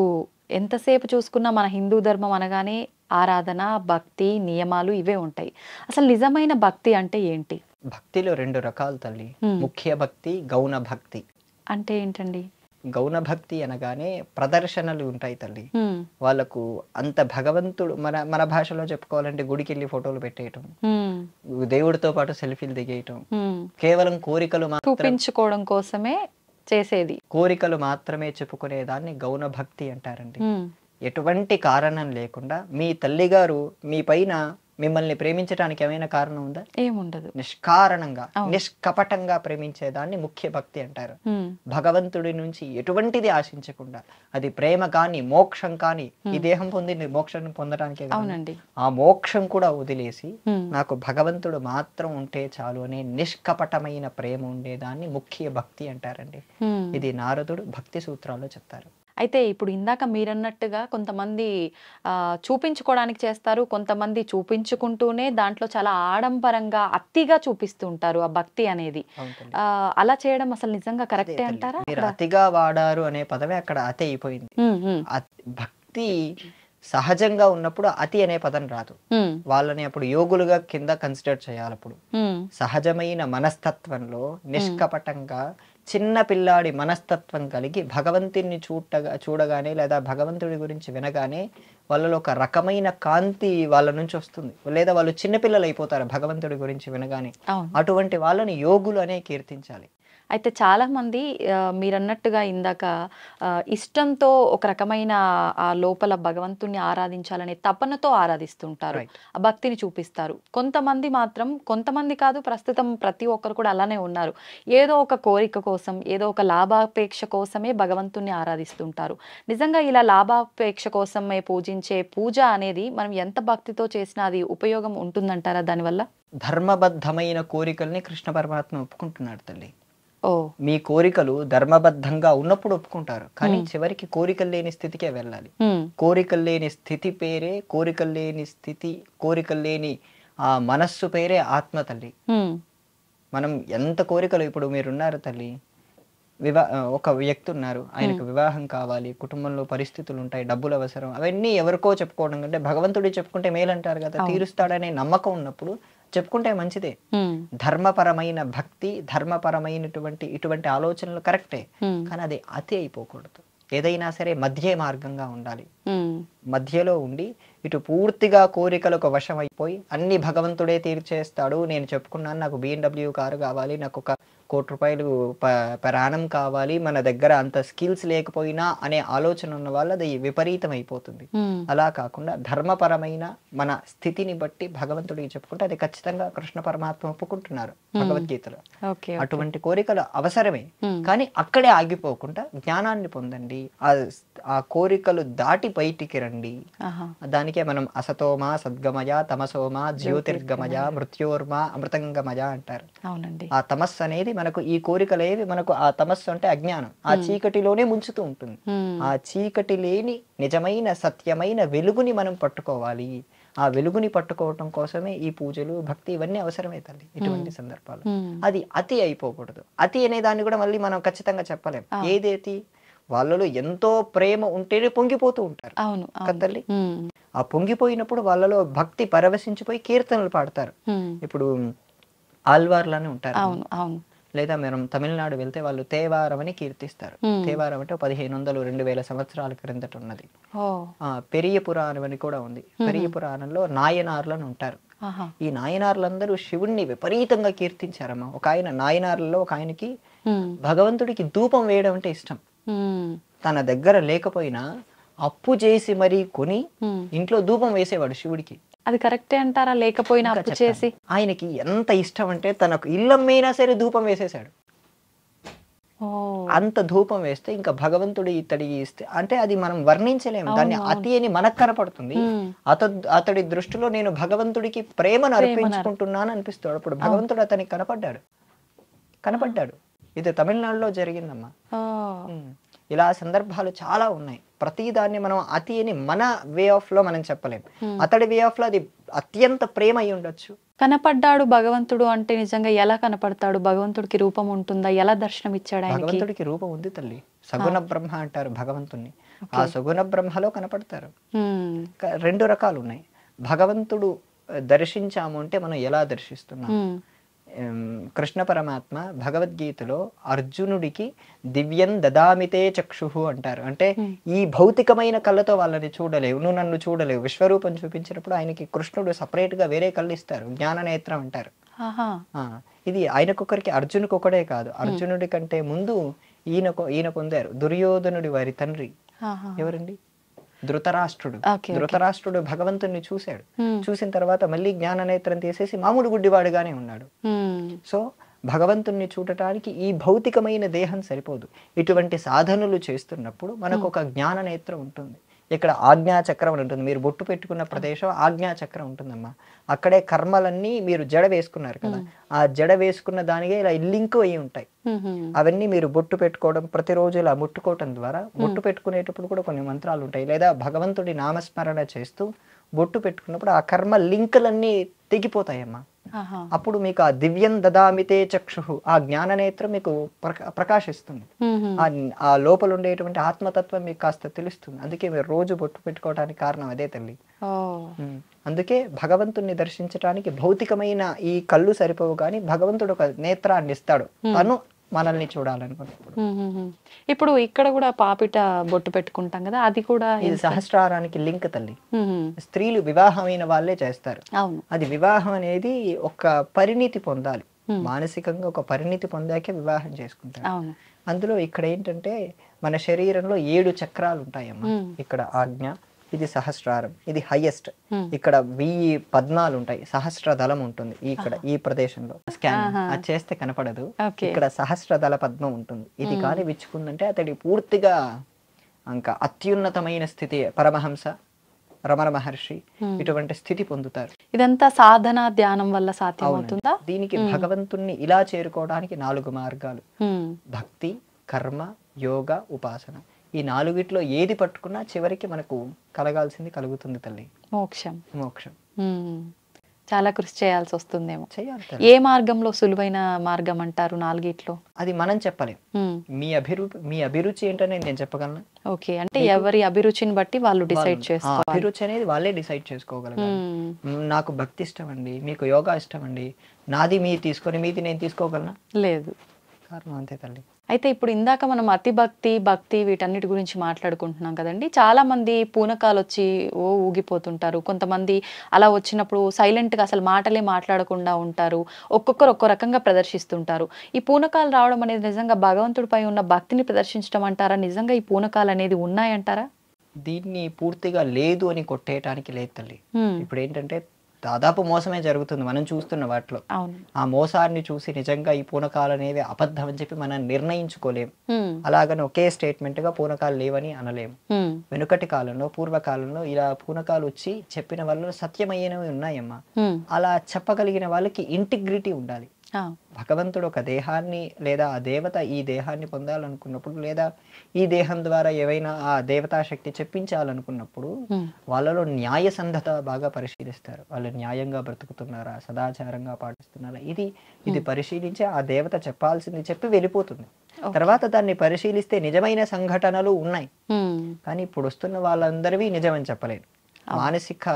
ఎంతసేపు చూసుకున్నా మన హిందూ ధర్మం అనగానే ఆరాధన, భక్తి, నియమాలు ఇవే ఉంటాయి. అసలు నిజమైన భక్తి అంటే ఏంటి? భక్తిలో 2 రకాలు తల్లి. హ్మ్. ముఖ్య భక్తి, గౌణ భక్తి. అంటే ఏంటండి? గౌణ భక్తి అనగానే ప్రదర్శనలు ఉంటాయి తల్లి. హ్మ్. వాళ్ళకు అంత భగవంతుడు, మన మన భాషలో చెప్పుకోవాలంటే గుడికెళ్ళి ఫోటోలు పెట్టేయటం, హ్మ్. దేవుడితో పాటు సెల్ఫీలు దిగేయటం, హ్మ్. కేవలం చూపించుకోవడం కోసమే చేసేది. కోరికలు మాత్రమే చెప్పుకునే దాన్ని గౌణ భక్తి అంటారండి. హ్మ్. ఎటువంటి కారణం లేకుండా మీ తల్లిగారు మీ పైన మిమ్మల్ని ప్రేమించడానికి ఏమైనా కారణం ఉందా? ఏముండదు. నిష్కారణంగా, అవును. నిష్కపటంగా ప్రేమించేదాన్ని ముఖ్య భక్తి అంటారు. హ్మ్. భగవంతుడి నుంచి ఎటువంటిది ఆశించకుండా, అది ప్రేమ కానీ మోక్షం కానీ, ఈ దేహం పొంది మోక్షం పొందడానికే కదా. అవునండి. ఆ మోక్షం కూడా వదిలేసి హ్మ్. నాకు భగవంతుడు మాత్రం ఉంటే చాలు అనే నిష్కపటమైన ప్రేమ ఉండేదాన్ని ముఖ్య భక్తి అంటారండి. హ్మ్. ఇది నారదుడు భక్తి సూత్రాల్లో చెప్తారు. అయితే ఇప్పుడు ఇందాక మీరన్నట్టుగా కొంతమంది చూపించుకోవడానికి చేస్తారు. కొంతమంది చూపించుకుంటూనే దాంట్లో చాలా ఆడంబరంగా, అతిగా చూపిస్తూ ఉంటారు ఆ భక్తి అనేది. అవును తల్లి. అలా చేయడం అసలు నిజంగా అదే కరెక్టే తల్లి. అంటారా? మీరు అతిగా వాడారు అనే పదమే అక్కడ అతి అయిపోయింది. హ్మ్. హ్మ్. భక్తి సహజంగా ఉన్నప్పుడు అతి అనే పదం రాదు. హ్మ్. వాళ్ళని అప్పుడు యోగులుగా కింద కన్సిడర్ చేయాలి. అప్పుడు హ్మ్. సహజమైన మనస్తత్వంలో నిష్కపటంగా చిన్న పిల్లాడి మనస్తత్వం కలిగి భగవంతుని చూడగానే లేదా భగవంతుడి గురించి వినగానే వాళ్ళలో ఒక రకమైన కాంతి వాళ్ళ నుంచి వస్తుంది. లేదా వాళ్ళు చిన్నపిల్లలు అయిపోతారు భగవంతుడి గురించి వినగానే. అవును. అటువంటి వాళ్ళని యోగులు అనే కీర్తించాలి. అయితే చాలామంది మీరన్నట్టుగా ఇందాక ఇష్టంతో ఒక రకమైన ఆ లోపల భగవంతుణ్ణి ఆరాధించాలనే తపనతో ఆరాధిస్తుంటారు. రైట్. ఆ భక్తిని చూపిస్తారు. కొంతమంది మాత్రం, కొంతమంది కాదు, ప్రస్తుతం ప్రతి ఒక్కరు కూడా అలానే ఉన్నారు. ఏదో ఒక కోరిక కోసం, ఏదో ఒక లాభాపేక్ష కోసమే భగవంతుణ్ణి ఆరాధిస్తుంటారు. నిజంగా ఇలా లాభాపేక్ష కోసమే పూజించే పూజ అనేది మనం ఎంత భక్తితో చేసినా అది ఉపయోగం ఉంటుందంటారా దానివల్ల? ధర్మబద్ధమైన కోరికల్ని కృష్ణ పరమాత్మ ఒప్పుకుంటున్నాడు తల్లి. ఓహ్! మీ కోరికలు ధర్మబద్ధంగా ఉన్నప్పుడు ఒప్పుకుంటారు. కానీ చివరికి కోరికలు లేని స్థితికే వెళ్ళాలి. హ్మ్. కోరికలు లేని స్థితి పేరే, కోరికలు లేని స్థితి, కోరికలు లేని ఆ మనస్సు పేరే ఆత్మ తల్లి. హ్మ్. మనం ఎంత కోరికలు, ఇప్పుడు మీరున్నారు తల్లి, ఒక వ్యక్తి ఉన్నారు, ఆయనకు వివాహం కావాలి, కుటుంబంలో పరిస్థితులు ఉంటాయి, డబ్బులు అవసరం, అవన్నీ ఎవరికో చెప్పుకోవడం కంటే భగవంతుడి చెప్పుకుంటే మేలంటారు కదా. తీరుస్తాడనే నమ్మకం ఉన్నప్పుడు చెప్పుకుంటే మంచిదే. హ్మ్. ధర్మపరమైన భక్తి, ధర్మపరమైనటువంటి ఇటువంటి ఆలోచనలు కరెక్టే. హ్మ్. కానీ అది అతి అయిపోకూడదు. ఏదైనా సరే మధ్య మార్గంగా ఉండాలి. హ్మ్. మధ్యలో ఉండి ఇటు పూర్తిగా కోరికలకు వశం అయిపోయి అన్ని భగవంతుడే తీర్చేస్తాడు, నేను చెప్పుకున్నాను నాకు BMW కారు కావాలి, నాకు ఒక ₹1,00,00,000 పర్ యానం కావాలి, మన దగ్గర అంత స్కిల్స్ లేకపోయినా అనే ఆలోచన ఉన్న వాళ్ళు అది విపరీతం అయిపోతుంది. హ్మ్. అలా కాకుండా ధర్మపరమైన మన స్థితిని బట్టి భగవంతుడికి చెప్పుకుంటే అది ఖచ్చితంగా కృష్ణ పరమాత్మ ఒప్పుకుంటున్నారు భగవద్గీతలో. ఓకే. అటువంటి కోరికలు అవసరమే, కానీ అక్కడే ఆగిపోకుండా జ్ఞానాన్ని పొందండి. ఆ కోరికలు దాటి బయటికి రండి. ఆహా! దానికే మనం అసతోమ సద్గమయ, తమసోమ జ్యోతిర్గమయ, మృత్యోర్మ అమృతంగమయ అంటారు. అవునండి. ఆ తమస్సు అనేది మనకు, ఈ కోరికలేవి మనకు, ఆ తమస్సు అంటే అజ్ఞానం, ఆ చీకటిలోనే ముంచుతూ ఉంటుంది. ఆ చీకటి లేని నిజమైన సత్యమైన వెలుగుని మనం పట్టుకోవాలి. ఆ వెలుగుని పట్టుకోవటం కోసమే ఈ పూజలు, భక్తి ఇవన్నీ అవసరమే తల్లి ఇటువంటి సందర్భాలు. అది అతి అయిపోకూడదు. అతి అనే దాన్ని కూడా మళ్ళీ మనం ఖచ్చితంగా చెప్పలేం. ఏదేతి, వాళ్ళలో ఎంతో ప్రేమ ఉంటేనే పొంగిపోతూ ఉంటారు. అవును. తల్లి ఆ పొంగిపోయినప్పుడు వాళ్ళలో భక్తి పరవశించిపోయి కీర్తనలు పాడతారు. ఇప్పుడు ఆల్వార్లని ఉంటారు. అవును. అవును. లేదా మనం తమిళనాడు వెళ్తే వాళ్ళు తేవారం అని కీర్తిస్తారు. తేవారం అంటే 1500-2000 సంవత్సరాల క్రిందట ఉన్నది. పెరియ పురాణం అని కూడా ఉంది. పెరియ పురాణంలో నాయనార్లను ఉంటారు. ఈ నాయనార్లందరూ శివుణ్ణి విపరీతంగా కీర్తించారమ్మా. ఒక ఆయన నాయనార్లలో ఒక ఆయనకి భగవంతుడికి ధూపం వేయడం అంటే ఇష్టం. తన దగ్గర లేకపోయినా అప్పు చేసి మరీ కొని ఇంట్లో ధూపం వేసేవాడు శివుడికి. అది కరెక్టే అంటారా? లేకపోయినా అప్పు చేసి ఆయనకి ఎంత ఇష్టం అంటే తనకు ఇల్లమ్మైనా సరే ధూపం వేసేసాడు. అంత ధూపం వేస్తే ఇంకా భగవంతుడు ఇతడికి ఇస్తే అంటే అది మనం వర్ణించలేము. దాన్ని అతి అని మనకు కనపడుతుంది. అతడి దృష్టిలో నేను భగవంతుడికి ప్రేమను అర్పించుకుంటున్నాను అనిపిస్తాడు. అప్పుడు భగవంతుడు అతనికి కనపడ్డాడు. కనపడ్డాడు. ఇది తమిళనాడులో జరిగిందమ్మా. ఓ, ఉమ్. ఇలా సందర్భాలు చాలా ఉన్నాయి. ప్రతి దాన్ని మనం అతి అని మన వే ఆఫ్ లో మనం చెప్పలేం. అతడి వే ఆఫ్ లో అది అత్యంత ప్రేమ అయి ఉండొచ్చు. కనపడ్డాడు భగవంతుడు అంటే నిజంగా ఎలా కనపడతాడు? భగవంతుడికి రూపం ఉంటుందా? ఎలా దర్శనం ఇచ్చాడు ఆయనకి? భగవంతుడికి రూపం ఉంది తల్లి. సగుణ బ్రహ్మ అంటారు భగవంతుణ్ణి. ఆ సగుణ బ్రహ్మలో కనపడతారు. ఉమ్, రెండు రకాలు ఉన్నాయి. భగవంతుడు దర్శించాము అంటే మనం ఎలా దర్శిస్తున్నాం? ఉమ్, కృష్ణ పరమాత్మ భగవద్గీతలో అర్జునుడికి దివ్యం దదామితే చక్షుహు అంటారు. అంటే ఈ భౌతికమైన కళ్ళతో వాళ్ళని చూడలేవు, నువ్వు నన్ను చూడలేవు. విశ్వరూపం చూపించినప్పుడు ఆయనకి కృష్ణుడు సపరేట్ గా వేరే కళ్ళు ఇస్తారు, జ్ఞాన నేత్రం అంటారు. ఆహా, ఇది ఆయనకొకరికి, అర్జునుడికి ఒకడే కాదు, అర్జునుడి కంటే ముందు ఈయన పొందారు. దుర్యోధనుడి వారి తండ్రి ఆహా. ఎవరండి? ధృతరాష్ట్రుడు. Okay, ధృతరాష్ట్రుడు భగవంతుణ్ణి చూశాడు. Hmm. చూసిన తర్వాత మళ్ళీ జ్ఞాన నేత్రం తీసేసి మామూలు గుడ్డివాడుగానే ఉన్నాడు. ఉమ్, సో భగవంతుణ్ణి చూడటానికి ఈ భౌతికమైన దేహం సరిపోదు. ఇటువంటి సాధనలు చేస్తున్నప్పుడు మనకు ఒక జ్ఞాన నేత్రం ఉంటుంది. ఇక్కడ ఆజ్ఞా చక్రం అని ఉంటుంది. మీరు బొట్టు పెట్టుకున్న ప్రదేశం ఆజ్ఞా చక్రం ఉంటుందమ్మా. అక్కడే కర్మలన్నీ మీరు జడ వేసుకున్నారు కదా, ఆ జడ వేసుకున్న దానికే ఇలా లింక్ అయి ఉంటాయి. ఉహుం, అవన్నీ మీరు బొట్టు పెట్టుకోవడం, ప్రతిరోజు ఇలా ముట్టుకోవటం ద్వారా, బొట్టు పెట్టుకునేటప్పుడు కూడా కొన్ని మంత్రాలు ఉంటాయి, లేదా భగవంతుడి నామస్మరణ చేస్తూ బొట్టు పెట్టుకున్నప్పుడు ఆ కర్మ లింకులన్నీ తెగిపోతాయమ్మా. ఆహా. అప్పుడు మీకు ఆ దివ్యం దదామితే చక్షు, ఆ జ్ఞాననేత్రం మీకు ప్రకాశిస్తుంది. ఉహుం, ఆ లోపల ఉండేటువంటి ఆత్మతత్వం మీకు కాస్త తెలుస్తుంది. అందుకే మీరు రోజు బొట్టు పెట్టుకోవడానికి కారణం అదే తల్లి. ఓ, అందుకే భగవంతుణ్ణి దర్శించడానికి భౌతికమైన ఈ కళ్ళు సరిపోవు, కానీ భగవంతుడు ఒక నేత్రాన్ని ఇస్తాడు తను మనల్ని చూడాలనుకున్నప్పుడు. ఉహుం. ఇప్పుడు ఇక్కడ కూడా పాపిట బొట్టు పెట్టుకుంటాం కదా, అది కూడా ఇది సహస్రారానికి లింక్ తల్లి. ఉహుం, స్త్రీలు వివాహమైన వాళ్ళే చేస్తారు. అవును. అది వివాహం అనేది ఒక పరిణితి పొందాలి. మానసికంగా ఒక పరిణితి పొందాకే వివాహం చేసుకుంటారు. అవును. అందులో ఇక్కడ ఏంటంటే మన శరీరంలో 7 చక్రాలు ఉంటాయమ్మా. ఇక్కడ ఆజ్ఞ, ఇది సహస్రారం, ఇది హైయెస్ట్. ఇక్కడ 1000 పద్మాలు ఉంటాయి, సహస్ర దళం ఉంటుంది ఇక్కడ ఈ ప్రదేశంలో. స్కాన్ అది చేస్తే కనపడదు. Okay. ఇక్కడ సహస్ర దళ పద్మం ఉంటుంది. ఇది కానీ విచ్చుకుందంటే అతడి పూర్తిగా ఇంకా అత్యున్నతమైన స్థితి, పరమహంస రమణ మహర్షి ఇటువంటి స్థితి పొందుతారు. ఇదంతా సాధన ధ్యానం వల్ల సాధ్యమవుతుందా? దీనికి భగవంతుణ్ణి ఇలా చేరుకోవడానికి 4 మార్గాలు: ఉమ్, భక్తి, కర్మ, యోగ, ఉపాసన. ఈ 4 ఏది పట్టుకున్నా చివరికి మనకు కలగాల్సింది కలుగుతుంది తల్లి, మోక్షం. మోక్షం. ఉమ్, చాలా కృషి చేయాల్సి వస్తుందేమో. చేయాలి తల్లి. ఏ మార్గంలో సులువైన మార్గం అంటారు 4 అది మనం చెప్పలేం. ఉమ్, మీ అభిరుచి ఏంటనే నేను చెప్పగలను. ఓకే, అంటే ఎవరి అభిరుచిని బట్టి వాళ్ళు డిసైడ్ ఆ చేసుకోవాలి. అభిరుచి అనేది వాళ్ళే డిసైడ్ చేసుకోగలగాలి. నాకు భక్తి ఇష్టం అండి, మీకు యోగా ఇష్టం అండి, నాది మీరు తీసుకొని మీది నేను తీసుకోగలనా? లేదు. కారణం అంతే తల్లి. అయితే ఇప్పుడు ఇందాక మనం అతి భక్తి వీటన్నిటి గురించి మాట్లాడుకుంటున్నాం కదండి. చాలా మంది పూనకాలు వచ్చి ఊగిపోతుంటారు. కొంతమంది అలా వచ్చినప్పుడు సైలెంట్ గా అసలు మాటలే మాట్లాడకుండా ఉంటారు. ఒక్కొక్కరు ఒక్కో రకంగా ప్రదర్శిస్తుంటారు. ఈ పూనకాలు రావడం అనేది నిజంగా భగవంతుడిపై ఉన్న భక్తిని ప్రదర్శించడం అంటారా? నిజంగా ఈ పూనకాలు అనేది ఉన్నాయంటారా? దీన్ని పూర్తిగా లేదు అని కొట్టేయటానికి లేదు తల్లి. ఉమ్, ఇప్పుడు ఏంటంటే దాదాపు మోసమే జరుగుతుంది మనం చూస్తున్న వాటిలో. అవును. ఆ మోసాన్ని చూసి నిజంగా ఈ పూనకాలు అనేవి అబద్ధం అని చెప్పి మనం నిర్ణయించుకోలేం. ఉమ్, అలాగని ఒకే స్టేట్మెంట్ గా పూనకాలు లేవని అనలేము. ఉమ్, వెనుకటి కాలంలో, పూర్వకాలంలో ఇలా పూనకాలు వచ్చి చెప్పిన వాళ్ళు సత్యమయ్యేనవి ఉన్నాయమ్మా. ఉమ్, అలా చెప్పగలిగిన వాళ్ళకి ఇంటిగ్రిటీ ఉండాలి. ఆ, భగవంతుడు ఒక దేహాన్ని లేదా ఆ దేవత ఈ దేహాన్ని పొందాలనుకున్నప్పుడు, లేదా ఈ దేహం ద్వారా ఏవైనా ఆ దేవతా శక్తి చెప్పించాలనుకున్నప్పుడు ఉమ్, వాళ్ళలో న్యాయసంధత బాగా పరిశీలిస్తారు. వాళ్ళు న్యాయంగా బ్రతుకుతున్నారా, సదాచారంగా పాటిస్తున్నారా, ఇది పరిశీలించి ఆ దేవత చెప్పాల్సింది చెప్పి వెళ్ళిపోతుంది. తర్వాత దాన్ని పరిశీలిస్తే నిజమైన సంఘటనలు ఉన్నాయి, ఉమ్, కానీ ఇప్పుడు వస్తున్న వాళ్ళందరివి నిజమని చెప్పలేరు. మానసిక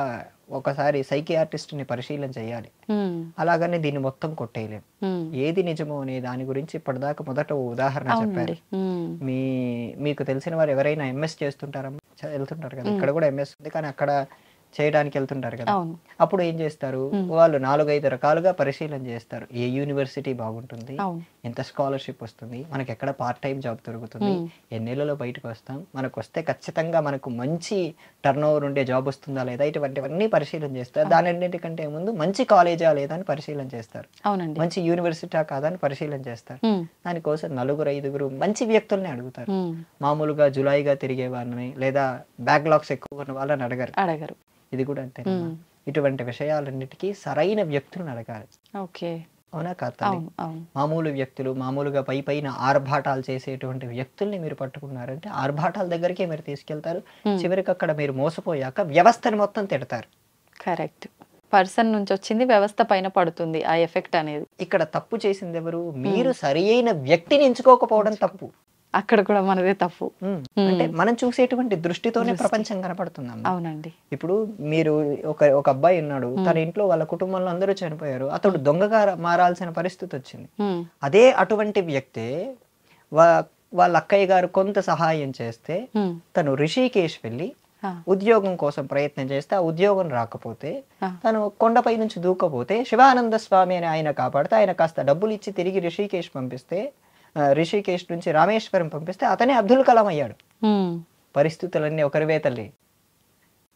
ఒకసారి సైకియాట్రిస్ట్ ని పరిశీలన చేయాలి. ఉమ్, అలాగనే దీన్ని మొత్తం కొట్టేయలేం. ఉమ్, ఏది నిజమో అనే దాని గురించి ఇప్పటిదాకా మొదట ఓ ఉదాహరణ చెప్పారు. అవునండి. ఉమ్, మీకు తెలిసిన వారు ఎవరైనా ఎంఎస్ చేస్తుంటారమ్మా? వెళ్తుంటారు కదా, ఇక్కడ కూడా ఎంఎస్ ఉంది, కానీ అక్కడ చేయడానికి వెళ్తుంటారు కదా. అవును. అప్పుడు ఏం చేస్తారు, వాళ్ళు 4-5 రకాలుగా పరిశీలన చేస్తారు. ఏ యూనివర్సిటీ బాగుంటుంది, అవును. ఎంత స్కాలర్షిప్ వస్తుంది, మనకి ఎక్కడ పార్ట్ టైం జాబ్ దొరుకుతుంది, ఎన్నేళ్లలో బయటకు వస్తాం, మనకు వస్తే ఖచ్చితంగా మనకు మంచి టర్న్ ఓవర్ ఉండే జాబ్ వస్తుందా లేదా, ఇటువంటివన్నీ పరిశీలన చేస్తారు. దానికంటే ముందు మంచి కాలేజా లేదా అని పరిశీలన చేస్తారు. అవునండి. మంచి యూనివర్సిటీ కాదా అని పరిశీలన చేస్తారు. ఉమ్, దానికోసం 4-5 మంచి వ్యక్తుల్ని అడుగుతారు. ఉమ్, మామూలుగా జులాయిగా తిరిగే వారిని లేదా బ్యాక్లాగ్స్ ఎక్కువ ఉన్న వాళ్ళని అడగరు. ఇది కూడా అంతే. ఇటువంటి విషయాలన్నిటికీ సరైన వ్యక్తులను అడగాలి. ఓకే. అవునా కాదు తల్లి? అవును. అవును. మామూలు వ్యక్తులు మామూలుగా పైన ఆర్భాటాలు చేసేటువంటి వ్యక్తుల్ని మీరు పట్టుకున్నారంటే ఆర్భాటాల దగ్గరికే మీరు తీసుకెళ్తారు. హ్మ్. చివరికి అక్కడ మీరు మోసపోయాక వ్యవస్థని మొత్తం తిడతారు. కరెక్ట్. పర్సన్ నుంచొచ్చింది వ్యవస్థ పైన పడుతుంది ఆ ఎఫెక్ట్ అనేది. ఇక్కడ తప్పు చేసిందెవరు? మీరు సరియైన వ్యక్తిని ఎంచుకోకపోవడం తప్పు. అక్కడ కూడా మనదే తప్పు. అంటే మనం చూసేటువంటి దృష్టితోనే దృష్టి. ప్రపంచం కనపడుతుందమ్మా. అవునండి. ఇప్పుడు మీరు ఒక అబ్బాయి ఉన్నాడు. తన ఇంట్లో వాళ్ళ కుటుంబంలో అందరూ చనిపోయారు. అతడు దొంగగా మారాల్సిన పరిస్థితి వచ్చింది. హ్మ్. అదే అటువంటి వ్యక్తే వా వాళ్ళ అక్కయ్య గారు కొంత సహాయం చేస్తే హ్మ్. తను రిషికేశ్ వెళ్ళి ఆ! ఉద్యోగం కోసం ప్రయత్నం చేస్తే ఆ ఉద్యోగం రాకపోతే ఆ! తను కొండపై నుంచి దూకపోతే శివానంద స్వామి అని ఆయన కాపాడితే ఆయన కాస్త డబ్బులు ఇచ్చి తిరిగి రిషికేశ్ పంపిస్తే రిషికేశ్ నుంచి రామేశ్వరం పంపిస్తే అతనే అబ్దుల్ కలాం అయ్యాడు. హ్మ్. పరిస్థితులన్నీ ఒకరివే తల్లి.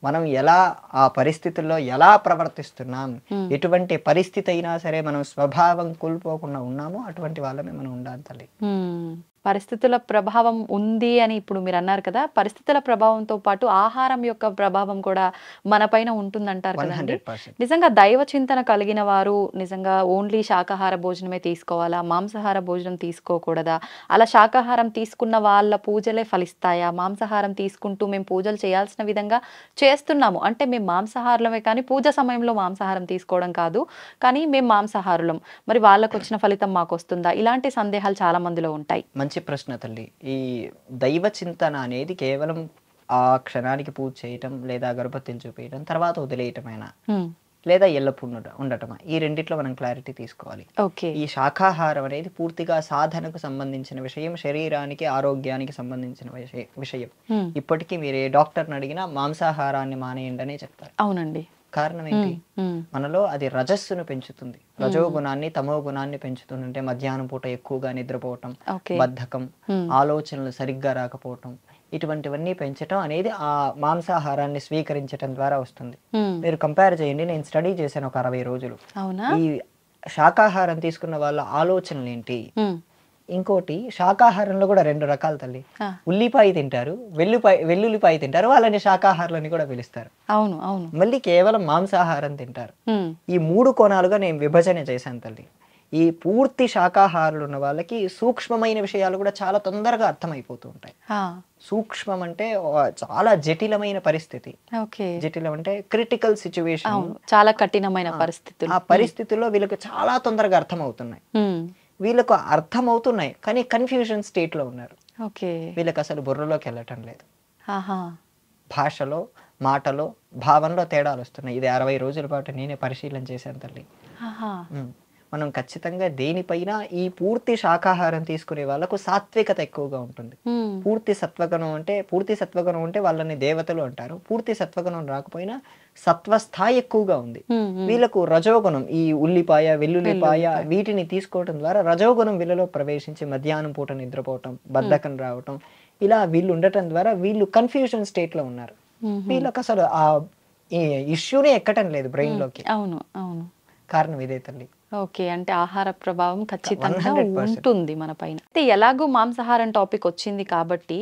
మనం ఎలా ఆ పరిస్థితుల్లో ఎలా ప్రవర్తిస్తున్నాం, ఎటువంటి పరిస్థితి అయినా సరే మనం స్వభావం కోల్పోకుండా ఉన్నామో అటువంటి వాళ్ళమే మనం ఉండాలి తల్లి. హ్మ్. పరిస్థితుల ప్రభావం ఉంది అని ఇప్పుడు మీరన్నారు కదా! పరిస్థితుల ప్రభావంతో పాటు ఆహారం యొక్క ప్రభావం కూడా మన పైన ఉంటుందంటారు కదండీ! 100%. నిజంగా దైవ చింతన కలిగిన వారు నిజంగా ఓన్లీ శాకాహార భోజనమే తీసుకోవాలా? మాంసాహార భోజనం తీసుకోకూడదా? అలా శాకాహారం తీసుకున్న వాళ్ళ పూజలే ఫలిస్తాయా? మాంసాహారం తీసుకుంటూ మేము పూజలు చేయాల్సిన విధంగా చేస్తున్నాము. అంటే మేము మాంసాహారులమే కానీ పూజ సమయంలో మాంసాహారం తీసుకోవడం కాదు. కానీ మేము మాంసాహారులం. మరి వాళ్ళకొచ్చిన ఫలితం మాకొస్తుందా? ఇలాంటి సందేహాలు చాలా మందిలో ఉంటాయి. మంచి ప్రశ్న తల్లి. ఈ దైవ చింతన అనేది కేవలం ఆ క్షణానికి పూజ చేయటం లేదా అగరబత్తులు చూపేయటం తర్వాత వదిలేయటమేనా హ్మ్. లేదా ఎల్లప్పుడూ ఉండటమా ఈ రెండిట్లో మనం క్లారిటీ తీసుకోవాలి. ఓకే. ఈ శాకాహారం అనేది పూర్తిగా సాధనకు సంబంధించిన విషయం, శరీరానికి ఆరోగ్యానికి సంబంధించిన విషయం. హ్మ్. ఇప్పటికీ మీరు ఏ డాక్టర్ని అడిగినా మాంసాహారాన్ని మానేయండి అనే చెప్తారు. అవునండి. కారణం ఏంటి? హ్మ్. మనలో అది రజస్సును పెంచుతుంది, రజోగుణాన్ని తమో గుణాన్ని పెంచుతుంది. అంటే మధ్యాహ్నం పూట ఎక్కువగా నిద్రపోవటం, ఓకే. బద్ధకం, ఆలోచనలు సరిగ్గా రాకపోవటం, ఇటువంటివన్నీ పెంచటం అనేది ఆ మాంసాహారాన్ని స్వీకరించటం ద్వారా వస్తుంది. హ్మ్. మీరు కంపేర్ చేయండి, నేను స్టడీ చేశాను ఒక 60 రోజులు. అవునా? ఈ శాకాహారం తీసుకున్న వాళ్ళ ఆలోచనలు ఏంటి, హ్మ్. ఇంకోటి శాకాహారంలో కూడా 2 రకాలు తల్లి. ఆ! ఉల్లిపాయ తింటారు, వెల్లుల్లిపాయ తింటారు, వాళ్ళని శాకాహారులని కూడా పిలుస్తారు. అవును. అవును. మళ్ళీ కేవలం మాంసాహారం తింటారు. హ్మ్. ఈ 3 కోణాలుగా నేను విభజన చేశాను తల్లి. ఈ పూర్తి శాకాహారులు ఉన్న వాళ్ళకి సూక్ష్మమైన విషయాలు కూడా చాలా తొందరగా అర్థమైపోతూ ఉంటాయి. ఆ! సూక్ష్మం అంటే చాలా జటిలమైన పరిస్థితి. ఓకే. జటిలం అంటే క్రిటికల్ సిచ్యువేషన్. అవును. చాలా కఠినమైన పరిస్థితులు. ఆ పరిస్థితుల్లో వీళ్ళకి చాలా తొందరగా అర్థమవుతున్నాయి. హ్మ్. వీళ్ళకు అర్థమవుతున్నాయి కానీ కన్ఫ్యూజన్ స్టేట్ లో ఉన్నారు. ఓకే. వీళ్ళకి అసలు బుర్రలోకి వెళ్ళటం లేదు. ఆహా! భాషలో, మాటలో, భావంలో తేడాలు వస్తున్నాయి. ఇది 60 రోజుల పాటు నేనే పరిశీలన చేశాను తల్లి. ఆహా! మనం ఖచ్చితంగా దేనిపైన ఈ పూర్తి శాకాహారం తీసుకునే వాళ్ళకు సాత్వికత ఎక్కువగా ఉంటుంది. హ్మ్. పూర్తి సత్వగుణం ఉంటే వాళ్ళని దేవతలు అంటారు. పూర్తి సత్వగుణం రాకపోయినా సత్వస్థాయి ఎక్కువగా ఉంది. వీళ్ళకు రజోగుణం, ఈ ఉల్లిపాయ, వెల్లుల్లిపాయ వీటిని తీసుకోవడం ద్వారా రజోగుణం వీళ్ళలో ప్రవేశించి మధ్యాహ్నం పూట నిద్రపోవటం, బద్ధకం రావటం, ఇలా వీళ్ళు ఉండటం ద్వారా వీళ్ళు కన్ఫ్యూజన్ స్టేట్ లో ఉన్నారు. వీళ్ళకి అసలు ఆ ఈ ఇష్యూనే ఎక్కటం లేదు బ్రెయిన్ లోకి. అవును. అవును. కారణం ఇదే తల్లి. ఓకే. అంటే ఆహార ప్రభావం ఖచ్చితంగా 100%. ఉంటుంది మన పైన. అయితే ఎలాగో మాంసాహారం టాపిక్ వచ్చింది కాబట్టి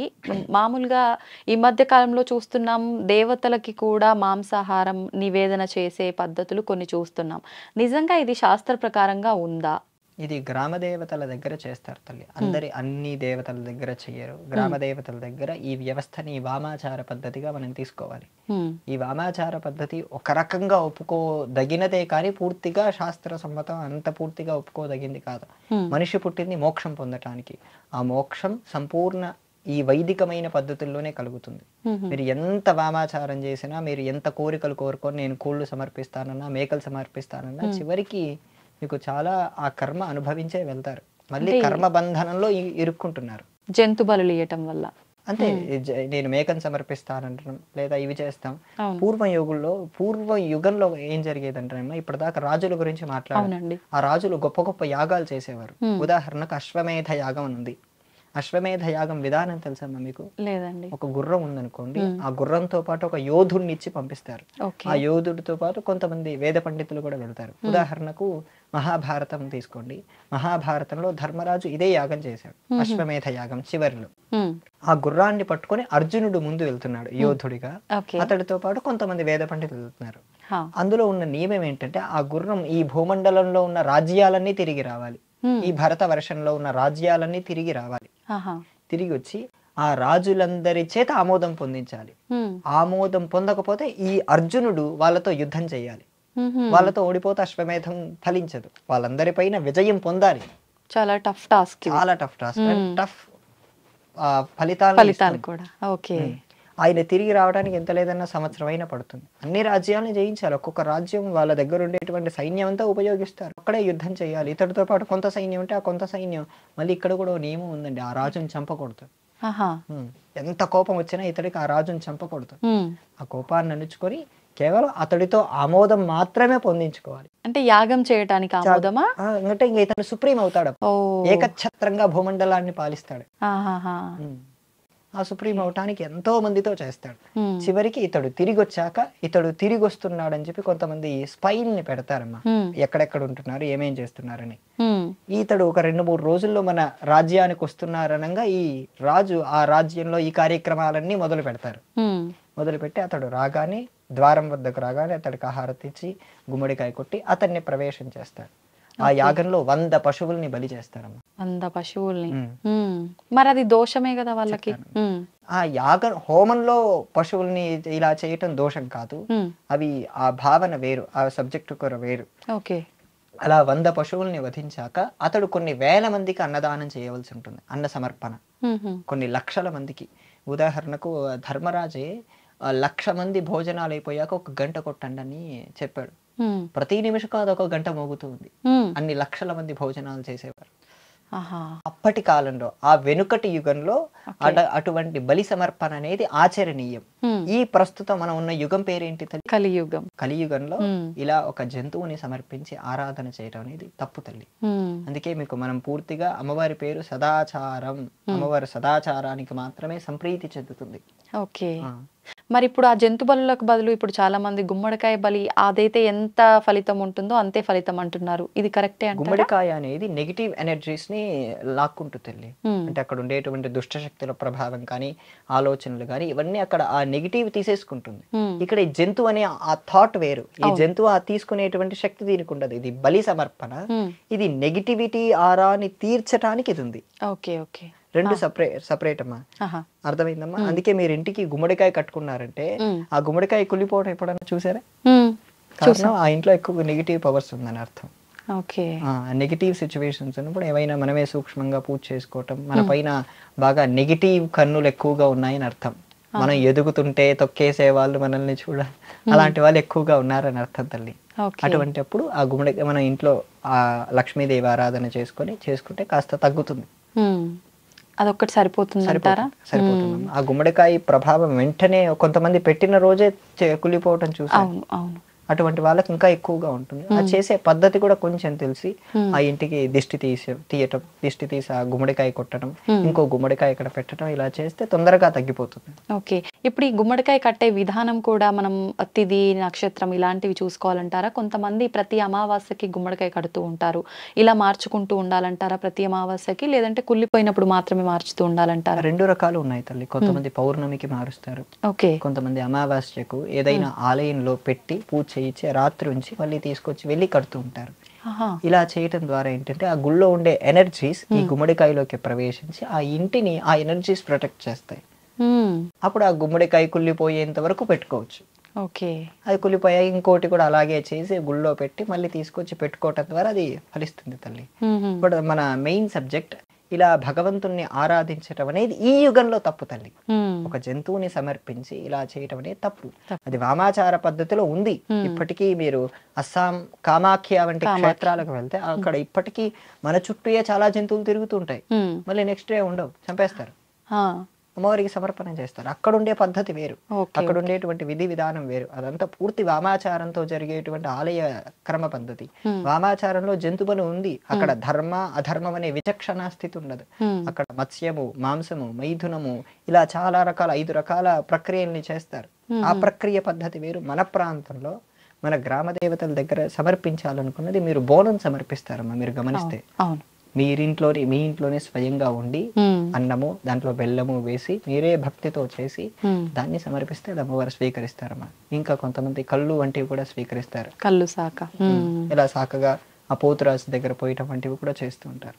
మామూలుగా ఈ మధ్య కాలంలో చూస్తున్నాం దేవతలకి కూడా మాంసాహారం నివేదన చేసే పద్ధతులు కొన్ని చూస్తున్నాం. నిజంగా ఇది శాస్త్ర ప్రకారంగా ఉందా? ఇది గ్రామ దేవతల దగ్గర చేస్తారు తల్లి. అన్ని దేవతల దగ్గర చెయ్యరు. గ్రామ దేవతల దగ్గర ఈ వ్యవస్థని వామాచార పద్ధతిగా మనం తీసుకోవాలి. ఈ వామాచార పద్ధతి ఒక రకంగా ఒప్పుకోదగినదే కానీ పూర్తిగా శాస్త్ర సమ్మతం అంత పూర్తిగా ఒప్పుకోదగింది కాదు. మనిషి పుట్టింది మోక్షం పొందటానికి. ఆ మోక్షం సంపూర్ణ ఈ వైదికమైన పద్ధతుల్లోనే కలుగుతుంది. మీరు ఎంత వామాచారం చేసినా, మీరు ఎంత కోరికలు కోరుకొని నేను కోళ్ళు సమర్పిస్తానన్నా, మేకలు సమర్పిస్తానన్నా, చివరికి మీకు చాలా ఆ కర్మ అనుభవించే వెళ్తారు. మళ్ళీ కర్మ బంధనంలో ఇరుక్కుంటున్నారు జంతు బలులు ఇయ్యటం వల్ల. అంతే. నేను మేకను సమర్పిస్తానంటాం లేదా ఇవి చేస్తాం. అవును. పూర్వ యుగంలో ఏం జరిగేదంటే ఇప్పటిదాకా రాజుల గురించి మాట్లాడారు. అవునండి. ఆ రాజులు గొప్ప గొప్ప యాగాలు చేసేవారు. ఉదాహరణకు అశ్వమేధ యాగం అని ఉంది. అశ్వమేధ యాగం విధానం తెలుసమ్మా మీకు? లేదండి. ఒక గుర్రం ఉందనుకోండి, ఆ గుర్రంతో పాటు ఒక యోధుడిని ఇచ్చి పంపిస్తారు. ఆ యోధుడితో పాటు కొంతమంది వేద పండితులు కూడా వెళ్తారు. ఉదాహరణకు మహాభారతం తీసుకోండి. మహాభారతంలో ధర్మరాజు ఇదే యాగం చేశాడు, అశ్వమేధ యాగం చివరిలో. ఆ గుర్రాన్ని పట్టుకొని అర్జునుడు ముందు వెళ్తున్నాడు యోధుడిగా. అతడితో పాటు కొంతమంది వేద పండితులు వెళ్తున్నారు. హా. అందులో ఉన్న నియమం ఏంటంటే ఆ గుర్రం ఈ భూమండలంలో ఉన్న రాజ్యాలన్నీ తిరిగి రావాలి. ఈ భరత వర్షంలో ఉన్న రాజ్యాలన్నీ తిరిగి రావాలి. ఆహా. తిరిగి వచ్చి ఆ రాజులందరి చేత ఆమోదం పొందించాలి. ఆమోదం పొందకపోతే ఈ అర్జునుడు వాళ్ళతో యుద్ధం చేయాలి. వాళ్ళతో ఓడిపోతే అశ్వమేధం ఫలించదు. వాళ్ళందరిపైన విజయం పొందాలి. చాలా టఫ్ టాస్క్. చాలా టఫ్ టాస్క్, టఫ్ ఫలితాలు కూడా. ఓకే. ఆయన తిరిగి రావడానికి ఎంత లేదన్నా సంవత్సరం అయినా పడుతుంది. అన్ని రాజ్యాలను జయించాలి. ఒక్కొక్క రాజ్యం వాళ్ళ దగ్గర ఉండేటువంటి సైన్యం అంతా ఉపయోగిస్తారు. అక్కడే యుద్ధం చేయాలి. ఇతడితో పాటు కొంత సైన్యం ఉంటే ఆ కొంత సైన్యం మళ్ళీ ఇక్కడ కూడా నియమం ఉందండి, ఆ రాజుని చంపకూడదు. ఎంత కోపం వచ్చినా ఇతడికి ఆ రాజుని చంపకూడదు. ఆ కోపాన్ని అణుచుకొని కేవలం అతడితో ఆమోదం మాత్రమే పొందించుకోవాలి. అంటే యాగం చేయడానికి ఆమోదమా? అంటే ఇంకా ఇతను సుప్రీం అవుతాడు. ఏకఛత్రంగా భూమండలాన్ని పాలిస్తాడు. ఆ సుప్రీం అవటానికి ఎంతో మందితో చేస్తాడు. చివరికి ఇతడు తిరిగి వచ్చాక ఇతడు తిరిగి వస్తున్నాడని చెప్పి కొంతమంది స్పైన్ ని పెడతారమ్మా, ఎక్కడెక్కడ ఉంటున్నారు ఏమేం చేస్తున్నారని. ఇతడు ఒక 2-3 రోజుల్లో మన రాజ్యానికి వస్తున్నారనగా ఈ రాజు ఆ రాజ్యంలో ఈ కార్యక్రమాలన్నీ మొదలు పెడతారు. మొదలుపెట్టి అతడు రాగానే ద్వారం వద్దకు రాగానే అతడికి ఆహారతి ఇచ్చి గుమ్మడికాయ కొట్టి అతన్ని ప్రవేశం చేస్తాడు. ఆ యాగంలో 100 పశువుల్ని బలి చేస్తారమ్మా. 100 పశువుల్ని. మరి అది దోషమే కదా వాళ్ళకి. ఆ యాగ హోమంలో పశువుల్ని ఇలా చేయటం దోషం కాదు. అవి ఆ భావన వేరు, ఆ సబ్జెక్టు కూడా వేరు. ఓకే. అలా 100 పశువుల్ని వధించాక అతడు కొన్ని వేల మందికి అన్నదానం చేయవలసి ఉంటుంది. అన్న సమర్పణ కొన్ని లక్షల మందికి. ఉదాహరణకు ధర్మరాజే 1,00,000 మంది భోజనాలు అయిపోయాక 1 గంట కొట్టండి అని చెప్పాడు. ప్రతి నిమిషం కాదు 1 గంట మోగుతూ ఉంది. అన్ని లక్షల మంది భోజనాలు చేసేవారు. అప్పటి కాలంలో, ఆ వెనుకటి యుగంలో అటువంటి బలి సమర్పణ అనేది ఆచరణీయం. ఈ ప్రస్తుతం మనం ఉన్న యుగం పేరేంటి? కలియుగం. కలియుగంలో ఇలా ఒక జంతువుని సమర్పించి ఆరాధన చేయడం అనేది తప్పు తల్లి. అందుకే మీకు మనం పూర్తిగా అమ్మవారి పేరు సదాచారం. అమ్మవారి సదాచారానికి మాత్రమే సంప్రీతి చెందుతుంది. ఓకే. మరి ఇప్పుడు ఆ జంతు బలులకు బదులు ఇప్పుడు చాలా మంది గుమ్మడికాయ బలి అదైతే ఎంత ఫలితం ఉంటుందో అంతే ఫలితం అంటున్నారు. ఇది కరెక్టే అంటారా? గుమ్మడికాయ అనేది నెగిటివ్ ఎనర్జీస్ ని లాక్కుంటూ తల్లి. అంటే అక్కడ ఉండేటువంటి దుష్ట శక్తుల ప్రభావం కానీ ఆలోచనలు కానీ ఇవన్నీ అక్కడ ఆ నెగిటివ్ తీసేసుకుంటుంది. ఇక్కడ ఈ జంతువు అనే ఆ థాట్ వేరు. ఈ జంతువు ఆ తీసుకునేటువంటి శక్తి దీనికి ఉండదు. ఇది బలి సమర్పణ. ఇది నెగిటివిటీ ఆరాని తీర్చడానికి ఇది ఉంది. ఓకే. ఓకే. రెండు సపరేట్ అమ్మా. అర్థమైందమ్మా? అందుకే మీరు ఇంటికి గుమ్మడికాయ కట్టుకున్నారంటే ఆ గుమ్మడికాయ కుళ్ళిపోవడం ఎప్పుడన్నా చూసారా? కారణం ఆ ఇంట్లో ఎక్కువ నెగిటివ్ పవర్స్ ఉందని అర్థం. నెగిటివ్ సిచ్యువేషన్స్ ఉన్నప్పుడు ఏవైనా మనమే సూక్ష్మంగా పూజ చేసుకోవటం, మన పైన బాగా నెగిటివ్ కన్నులు ఎక్కువగా ఉన్నాయని అర్థం. మనం ఎదుగుతుంటే తొక్కేసే వాళ్ళు మనల్ని చూడాలి, అలాంటి వాళ్ళు ఎక్కువగా ఉన్నారని అర్థం తల్లి. అటువంటి అప్పుడు ఆ గుమ్మడికాయ మన ఇంట్లో ఆ లక్ష్మీదేవి ఆరాధన చేసుకుంటే కాస్త తగ్గుతుంది. అదొక్కటి సరిపోతుందంటారా? సరిపోతుంది. ఆ గుమ్మడికాయ ప్రభావం వెంటనే కొంతమంది పెట్టిన రోజే కుళ్ళిపోవటం చూసాను. అటువంటి వాళ్ళకి ఇంకా ఎక్కువగా ఉంటుంది. ఆ చేసే పద్ధతి కూడా కొంచెం తెలిసి ఆ ఇంటికి దిష్టి తీయటం, దిష్టి తీసి ఆ గుమ్మడికాయ కొట్టడం, ఇంకో గుమ్మడికాయ ఇక్కడ పెట్టడం, ఇలా చేస్తే తొందరగా తగ్గిపోతుంది. ఓకే. ఇప్పుడు ఈ గుమ్మడికాయ కట్టే విధానం కూడా మనం తిథి నక్షత్రం ఇలాంటివి చూసుకోవాలంటారా? కొంతమంది ప్రతి అమావాస్యకి గుమ్మడికాయ కడుతూ ఉంటారు. ఇలా మార్చుకుంటూ ఉండాలంటారా ప్రతి అమావాస్యకి, లేదంటే కుళ్ళిపోయినప్పుడు మాత్రమే మార్చుతూ ఉండాలంటారా? 2 రకాలు ఉన్నాయి తల్లి. కొంతమంది పౌర్ణమికి మారుస్తారు. ఓకే. కొంతమంది అమావాస్యకు ఏదైనా ఆలయంలో పెట్టి పూజ చేయించి రాత్రి ఉంచి మళ్ళీ తీసుకొచ్చి వెళ్ళి కడుతూ ఉంటారు. ఇలా చేయటం ద్వారా ఏంటంటే ఆ గుళ్ళో ఉండే ఎనర్జీస్ ఈ గుమ్మడికాయలోకి ప్రవేశించి ఆ ఇంటిని ఆ ఎనర్జీస్ ప్రొటెక్ట్ చేస్తాయి. అప్పుడు ఆ గుమ్మడికాయ కుళ్ళిపోయేంత వరకు పెట్టుకోవచ్చు. ఓకే. అది కుళ్ళిపోయాయి ఇంకోటి కూడా అలాగే చేసి గుళ్ళో పెట్టి మళ్ళీ తీసుకొచ్చి పెట్టుకోవటం ద్వారా అది ఫలిస్తుంది తల్లి. ఇప్పుడు మన మెయిన్ సబ్జెక్ట్ ఇలా భగవంతుణ్ణి ఆరాధించటం అనేది ఈ యుగంలో తప్పు తల్లి. ఒక జంతువుని సమర్పించి ఇలా చేయటం అనేది తప్పు. అది వామాచార పద్ధతిలో ఉంది. ఇప్పటికీ మీరు అస్సాం కామాఖ్య వంటి క్షేత్రాలకు వెళ్తే అక్కడ ఇప్పటికీ మన చుట్టూ చాలా జంతువులు తిరుగుతుంటాయి. మళ్ళీ నెక్స్ట్ డే ఉండవు, చంపేస్తారు. అమ్మవారికి సమర్పణ చేస్తారు. అక్కడ ఉండే పద్ధతి వేరు, అక్కడ ఉండేటువంటి విధి విధానం వేరు. అదంతా పూర్తి వామాచారంతో జరిగేటువంటి ఆలయ క్రమ పద్ధతి. వామాచారంలో జంతుబలి ఉంది. అక్కడ ధర్మ అధర్మం అనే విచక్షణ స్థితి ఉండదు. అక్కడ మత్స్యము, మాంసము, మైథునము ఇలా చాలా రకాల 5 రకాల ప్రక్రియల్ని చేస్తారు. ఆ ప్రక్రియ పద్ధతి వేరు. మన ప్రాంతంలో మన గ్రామ దేవతల దగ్గర సమర్పించాలనుకున్నది మీరు బోనం సమర్పిస్తారమ్మా. మీరు గమనిస్తే మీ ఇంట్లోనే స్వయంగా ఉండి అన్నము దాంట్లో బెల్లము వేసి మీరే భక్తితో చేసి హ్మ్. దాన్ని సమర్పిస్తే అది అమ్మవారు స్వీకరిస్తారమ్మా. ఇంకా కొంతమంది కళ్ళు వంటివి కూడా స్వీకరిస్తారు. కళ్ళు సాక. ఇలా సాకగా ఆ పోతురాజు దగ్గర పోయటం వంటివి కూడా చేస్తూ ఉంటారు.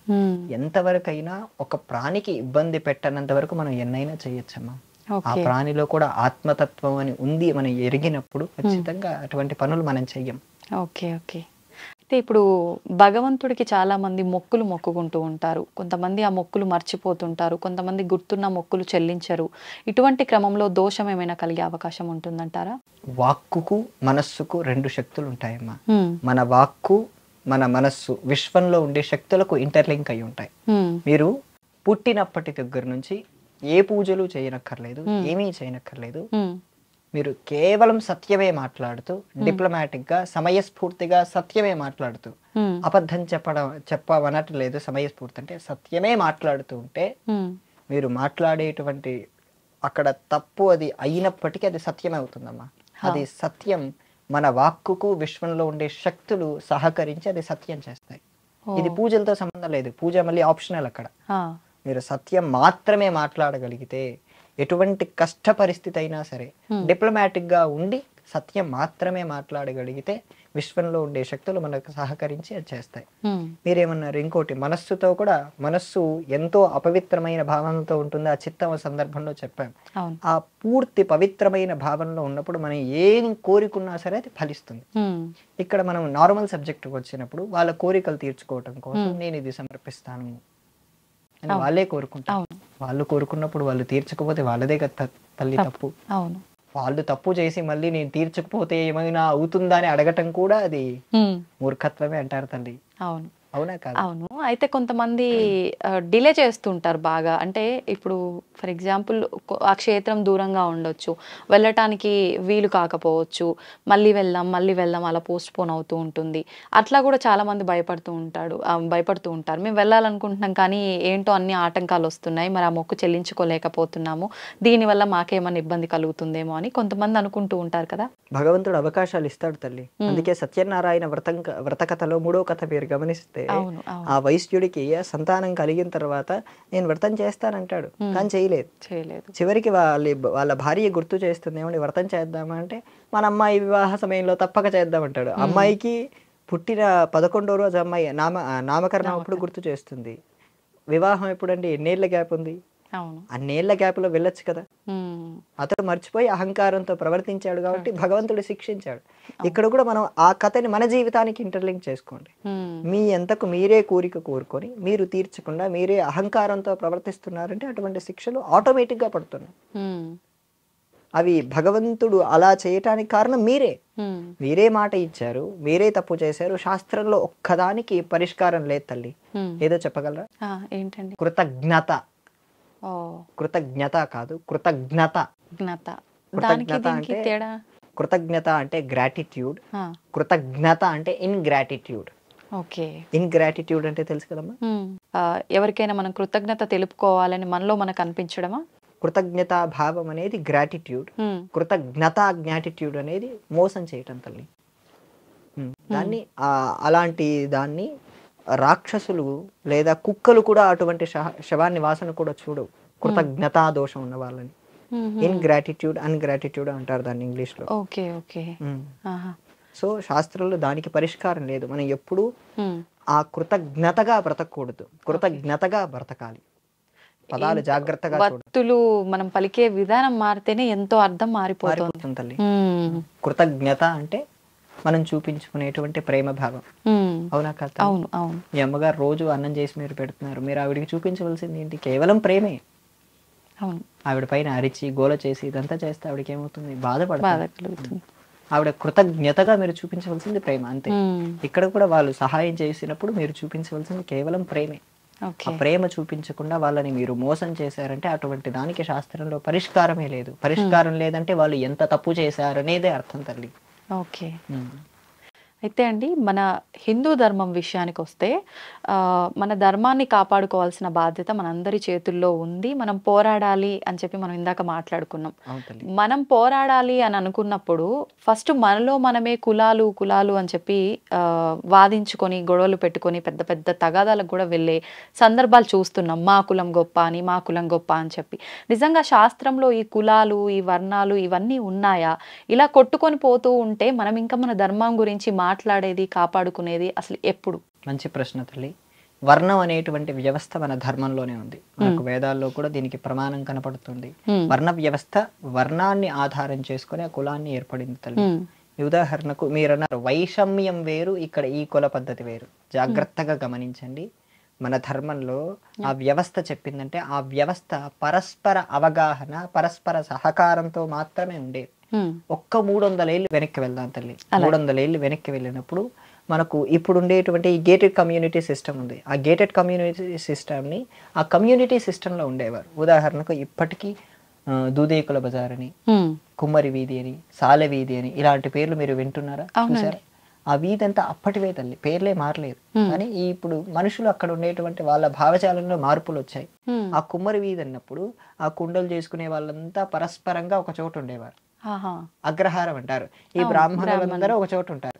ఎంతవరకైనా ఒక ప్రాణికి ఇబ్బంది పెట్టనంత వరకు మనం ఎన్నైనా చేయొచ్చమ్మా. ఆ ఓకే. ప్రాణిలో కూడా ఆత్మతత్వం అని ఉంది మనం ఎరిగినప్పుడు ఖచ్చితంగా అటువంటి పనులు మనం చెయ్యం. ఓకే. ఓకే. అయితే ఇప్పుడు భగవంతుడికి చాలా మంది మొక్కులు మొక్కుకుంటూ ఉంటారు. కొంతమంది ఆ మొక్కులు మర్చిపోతుంటారు. కొంతమంది గుర్తున్న మొక్కులు చెల్లించరు. ఇటువంటి క్రమంలో దోషం ఏమైనా కలిగే అవకాశం ఉంటుందంటారా? వాక్కుకు మనస్సుకు 2 శక్తులు ఉంటాయమ్మా. హ్మ్. మన వాక్కు మన మనస్సు విశ్వంలో ఉండే శక్తులకు ఇంటర్లింక్ అయి ఉంటాయి. హ్మ్. మీరు పుట్టినప్పటి దగ్గర నుంచి ఏ పూజలు చేయనక్కర్లేదు, ఏమీ చేయనక్కర్లేదు. హ్మ్. మీరు కేవలం సత్యమే మాట్లాడుతూ డిప్లొమాటిక్ గా సమయస్ఫూర్తిగా సత్యమే మాట్లాడుతూ హ్మ్. అబద్ధం చెప్పవనట్లేదు. సమయస్ఫూర్తి అంటే సత్యమే మాట్లాడుతూ ఉంటే హ్మ్. మీరు మాట్లాడేటువంటి అక్కడ తప్పు అది అయినప్పటికీ అది సత్యం అవుతుందమ్మా. అది సత్యం మన వాక్కుకు విశ్వంలో ఉండే శక్తులు సహకరించి అది సత్యం చేస్తాయి. ఇది పూజలతో సంబంధం లేదు. పూజ మళ్ళీ ఆప్షనల్ అక్కడ. మీరు సత్యం మాత్రమే మాట్లాడగలిగితే ఎటువంటి కష్ట పరిస్థితి అయినా సరే డిప్లొమాటిక్ గా ఉండి సత్యం మాత్రమే మాట్లాడగలిగితే విశ్వంలో ఉండే శక్తులు మనకు సహకరించి అది చేస్తాయి. మీరేమన్నారు ఇంకోటి, మనస్సుతో కూడా మనస్సు ఎంతో అపవిత్రమైన భావనతో ఉంటుంది. ఆ చిత్తం సందర్భంలో చెప్పాం. ఆ పూర్తి పవిత్రమైన భావనలో ఉన్నప్పుడు మనం ఏం కోరుకున్నా సరే అది ఫలిస్తుంది. ఇక్కడ మనం నార్మల్ సబ్జెక్ట్ వచ్చినప్పుడు వాళ్ళ కోరికలు తీర్చుకోవటం కోసం నేను ఇది సమర్పిస్తాను అని వాళ్ళే కోరుకుంటారు. వాళ్ళు కోరుకున్నప్పుడు వాళ్ళు తీర్చకపోతే వాళ్ళదే కదా తల్లి తప్పు. వాళ్ళు తప్పు చేసి మళ్ళీ నేను తీర్చకపోతే ఏమైనా అవుతుందా అని అడగటం కూడా అది మూర్ఖత్వమే అంటారు తల్లి. అవునా కాదు? అవును. అయితే కొంతమంది డిలే చేస్తుంటారు బాగా. అంటే ఇప్పుడు ఫర్ ఎగ్జాంపుల్ ఆ క్షేత్రం దూరంగా ఉండొచ్చు, వెళ్ళటానికి వీలు కాకపోవచ్చు, మళ్ళీ వెళ్దాం అలా పోస్ట్ పోన్ అవుతూ ఉంటుంది. అట్లా కూడా చాలా మంది భయపడుతూ ఉంటారు. మేము వెళ్ళాలనుకుంటున్నాం కానీ ఏంటో అన్ని ఆటంకాలు వస్తున్నాయి, మరి ఆ మొక్కు చెల్లించుకోలేకపోతున్నాము, దీనివల్ల మాకేమైనా ఇబ్బంది కలుగుతుందేమో అని కొంతమంది అనుకుంటూ ఉంటారు కదా. భగవంతుడు అవకాశాలు ఇస్తాడు తల్లి. అందుకే సత్యనారాయణ వ్రత కథలో 3వ కథ మీరు గమనిస్తే ఆ వైశ్యుడికి సంతానం కలిగిన తర్వాత నేను వ్రతం చేస్తానంటాడు, కానీ చేయలేదు. చివరికి వాళ్ళ భార్య గుర్తు చేస్తుంది, ఏమండి వ్రతం చేద్దామా అంటే మన అమ్మాయి వివాహ సమయంలో తప్పక చేద్దామంటాడు. అమ్మాయికి పుట్టిన 11వ రోజు అమ్మాయి నామకరణం అప్పుడు గుర్తు చేస్తుంది. వివాహం ఎప్పుడండి? ఎన్నేళ్ల గ్యాప్ ఉంది? అన్నేళ్ల గ్యాప్ లో వెళ్ళొచ్చు కదా. అతడు మర్చిపోయి అహంకారంతో ప్రవర్తించాడు కాబట్టి భగవంతుడు శిక్షించాడు. ఇక్కడ కూడా మనం ఆ కథని మన జీవితానికి ఇంటర్లింక్ చేసుకోండి. మీ ఎంతకు మీరే కోరిక కోరుకొని మీరు తీర్చకుండా మీరే అహంకారంతో ప్రవర్తిస్తున్నారంటే అటువంటి శిక్షలు ఆటోమేటిక్ గా పడుతున్నాయి. అవి భగవంతుడు అలా చేయటానికి కారణం మీరే మాట ఇచ్చారు, మీరే తప్పు చేశారు. శాస్త్రంలో ఒక్కదానికి పరిష్కారం లేదు తల్లి. ఏదో చెప్పగలరా? ఏంటండి? కృతజ్ఞత. కృతజ్ఞత కాదు, కృతజ్ఞత. కృతజ్ఞత అంటే గ్రాటిట్యూడ్, కృతజ్ఞత అంటే ఇన్గ్రాటిట్యూడ్. ఇన్గ్రాటిట్యూడ్ అంటే తెలుసు కదమ్మా. ఎవరికైనా మనం కృతజ్ఞత తెలుపుకోవాలని మనలో మనకు అనిపించడమా? కృతజ్ఞత భావం అనేది గ్రాటిట్యూడ్, కృతజ్ఞత జ్ఞాటిట్యూడ్ అనేది మోసం చేయటం తల్లి. దాన్ని అలాంటి దాన్ని రాక్షసులు లేదా కుక్కలు కూడా అటువంటి శవాన్ని వాసన కూడా చూడవు, కృతజ్ఞతా దోషం ఉన్న వాళ్ళని. ఇన్గ్రాటిట్యూడ్, అన్గ్రాటిట్యూడ్ అంటారు దాన్ని ఇంగ్లీష్ లో. సో శాస్త్రంలో దానికి పరిష్కారం లేదు. మనం ఎప్పుడు ఆ కృతజ్ఞతగా బ్రతకూడదు, కృతజ్ఞతగా బ్రతకాలి. పదాలు జాగ్రత్తగా చూడాలి. మనం పలికే విధానం మారితేనే ఎంతో అర్థం మారిపోతుంది తల్లి. కృతజ్ఞత అంటే మనం చూపించుకునేటువంటి ప్రేమ భావం. అవునా కదా? అవును అవును. మీ అమ్మగారు రోజు అన్నం చేసి మీరు పెడుతున్నారు, మీరు ఆవిడికి చూపించవలసింది ఏంటి? కేవలం ప్రేమే. అవును. ఆవిడ పైన అరిచి గోల చేసి ఇదంతా చేస్తే ఆవిడకి ఏమవుతుంది? బాధపడుతుంది. ఆవిడ కృతజ్ఞతగా మీరు చూపించవలసింది ప్రేమ, అంతే. ఇక్కడ కూడా వాళ్ళు సహాయం చేసినప్పుడు మీరు చూపించవలసింది కేవలం ప్రేమే. ఆ ప్రేమ చూపించకుండా వాళ్ళని మీరు మోసం చేశారంటే అటువంటి దానికి శాస్త్రంలో పరిష్కారమే లేదు. పరిష్కారం లేదంటే వాళ్ళు ఎంత తప్పు చేశారనేదే అర్థం తల్లి. ఓకే. అయితే అండి మన హిందూ ధర్మం విషయానికి వస్తే మన ధర్మాన్ని కాపాడుకోవాల్సిన బాధ్యత మనందరి చేతుల్లో ఉంది. మనం పోరాడాలి అని చెప్పి మనం ఇందాక మాట్లాడుకున్నాం. అవును తల్లి. మనం పోరాడాలి అని అనుకున్నప్పుడు ఫస్ట్ మనలో మనమే కులాలు, కులాలు అని చెప్పి వాదించుకొని, గొడవలు పెట్టుకొని పెద్ద పెద్ద తగాదాలకు కూడా వెళ్ళే సందర్భాలు చూస్తున్నాం. మా కులం గొప్ప అని, మా కులం గొప్ప అని చెప్పి. నిజంగా శాస్త్రంలో ఈ కులాలు, ఈ వర్ణాలు ఇవన్నీ ఉన్నాయా? ఇలా కొట్టుకొని పోతూ ఉంటే మనం ఇంకా మన ధర్మం గురించి మాట్లాడేది, కాపాడుకునేది అసలు ఎప్పుడు? మంచి ప్రశ్న తల్లి. వర్ణం అనేటువంటి వ్యవస్థ మన ధర్మంలోనే ఉంది. మనకు వేదాల్లో కూడా దీనికి ప్రమాణం కనపడుతుంది. వర్ణ వ్యవస్థ వర్ణాన్ని ఆధారం చేసుకుని ఆ కులాన్ని ఏర్పడింది తల్లి. ఈ ఉదాహరణకు మీరు అన్నారు వైషమ్యం వేరు, ఇక్కడ ఈ కుల పద్ధతి వేరు. జాగ్రత్తగా గమనించండి. మన ధర్మంలో ఆ వ్యవస్థ చెప్పిందంటే ఆ వ్యవస్థ పరస్పర అవగాహన, పరస్పర సహకారంతో మాత్రమే ఉండేది. ఒక్క 300 ఏళ్ళు వెనక్కి వెళ్దాం తల్లి. 300 ఏళ్ళు వెనక్కి వెళ్ళినప్పుడు మనకు ఇప్పుడు ఉండేటువంటి ఈ గేటెడ్ కమ్యూనిటీ సిస్టమ్ ఉంది. ఆ గేటెడ్ కమ్యూనిటీ సిస్టమ్ని ఆ కమ్యూనిటీ సిస్టంలో ఉండేవారు. ఉదాహరణకు ఇప్పటికీ దూదేకుల బజార్ అని, కుమ్మరి వీధి అని, సాలె వీధి అని ఇలాంటి పేర్లు మీరు వింటున్నారా? చూసారా? ఆ వీధి అంతా అప్పటివే తల్లి, పేర్లే మారలేదు. కానీ ఇప్పుడు మనుషులు అక్కడ ఉండేటువంటి వాళ్ళ భావజాలంలో మార్పులు వచ్చాయి. ఆ కుమ్మరి వీధి అన్నప్పుడు ఆ కుండలు చేసుకునే వాళ్ళంతా పరస్పరంగా ఒక చోట ఉండేవారు. అగ్రహారం అంటారు. ఈ బ్రాహ్మణులందరూ ఒక చోట ఉంటారు,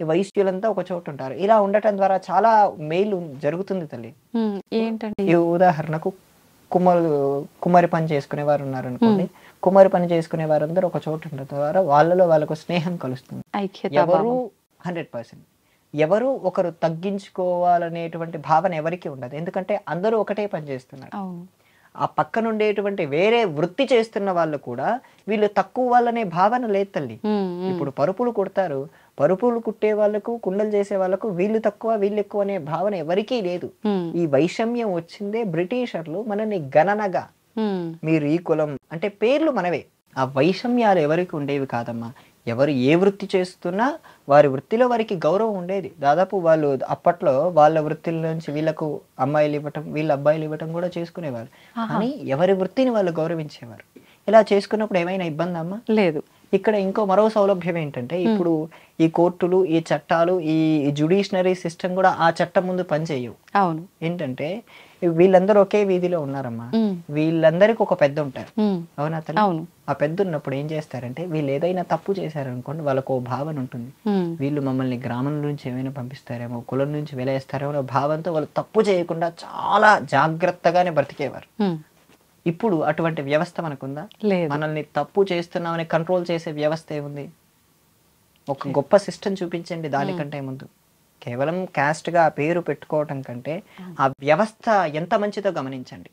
ఈ వైశ్యులంతా ఒక చోట ఉంటారు. ఇలా ఉండటం ద్వారా చాలా మేలు జరుగుతుంది తల్లి. ఏంటండి? ఈ ఉదాహరణకు కుమ్మరి పని చేసుకునే వారు ఉన్నారు అనుకోండి. కుమ్మరి పని చేసుకునే వారందరూ ఒక చోట ఉండటం ద్వారా వాళ్ళలో వాళ్ళకు స్నేహం కలుస్తుంది. ఎవరు 100% ఎవరు ఒకరు తగ్గించుకోవాలనేటువంటి భావన ఎవరికి ఉండదు. ఎందుకంటే అందరూ ఒకటే పని చేస్తున్నారు. ఆ పక్కన ఉండేటువంటి వేరే వృత్తి చేస్తున్న వాళ్ళు కూడా వీళ్ళు తక్కువ వాళ్ళనే భావన లేదు తల్లి. ఇప్పుడు పరుపులు కుడతారు, పరుపులు కుట్టే వాళ్ళకు, కుండలు చేసే వాళ్ళకు వీళ్ళు తక్కువ వీళ్ళు ఎక్కువ అనే భావన ఎవరికీ లేదు. ఈ వైషమ్యం వచ్చిందే బ్రిటిషర్లు మనని గణనగా, మీరు ఈ కులం అంటే పేర్లు మనవే. ఆ వైషమ్యాలు ఎవరికి ఉండేవి కాదమ్మా. ఎవరు ఏ వృత్తి చేస్తున్నా వారి వృత్తిలో వారికి గౌరవం ఉండేది. దాదాపు వాళ్ళు అప్పట్లో వాళ్ళ వృత్తిల నుంచి వీళ్ళకు అమ్మాయిలు ఇవ్వటం, వీళ్ళ అబ్బాయిలు ఇవ్వటం కూడా చేసుకునేవారు. కానీ ఎవరి వృత్తిని వాళ్ళు గౌరవించేవారు. ఇలా చేసుకున్నప్పుడు ఏమైనా ఇబ్బంది అమ్మా? లేదు. ఇక్కడ మరో సౌలభ్యం ఏంటంటే ఇప్పుడు ఈ కోర్టులు, ఈ చట్టాలు, ఈ జ్యుడిషనరీ సిస్టమ్ కూడా ఆ చట్టం ముందు పనిచేయవు. అవును. ఏంటంటే వీళ్ళందరూ ఒకే వీధిలో ఉన్నారమ్మా. వీళ్ళందరికి ఒక పెద్ద ఉంటారు. అవునా తల్లి? అవును. ఆ పెద్ద ఉన్నప్పుడు ఏం చేస్తారంటే వీళ్ళు ఏదైనా తప్పు చేశారనుకోండి, వాళ్ళకు భావన ఉంటుంది. వీళ్ళు మమ్మల్ని గ్రామం నుంచి ఏమైనా పంపిస్తారేమో, కులం నుంచి వెలేస్తారేమో అనే భావంతో వాళ్ళు తప్పు చేయకుండా చాలా జాగ్రత్తగానే బ్రతికేవారు. ఇప్పుడు అటువంటి వ్యవస్థ మనకుందా? మనల్ని తప్పు చేస్తున్నామని కంట్రోల్ చేసే వ్యవస్థ ఏముంది? ఒక గొప్ప సిస్టమ్ చూపించండి దానికంటే ముందు. కేవలం క్యాస్ట్ గా ఆ పేరు పెట్టుకోవటం కంటే ఆ వ్యవస్థ ఎంత మంచిదో గమనించండి.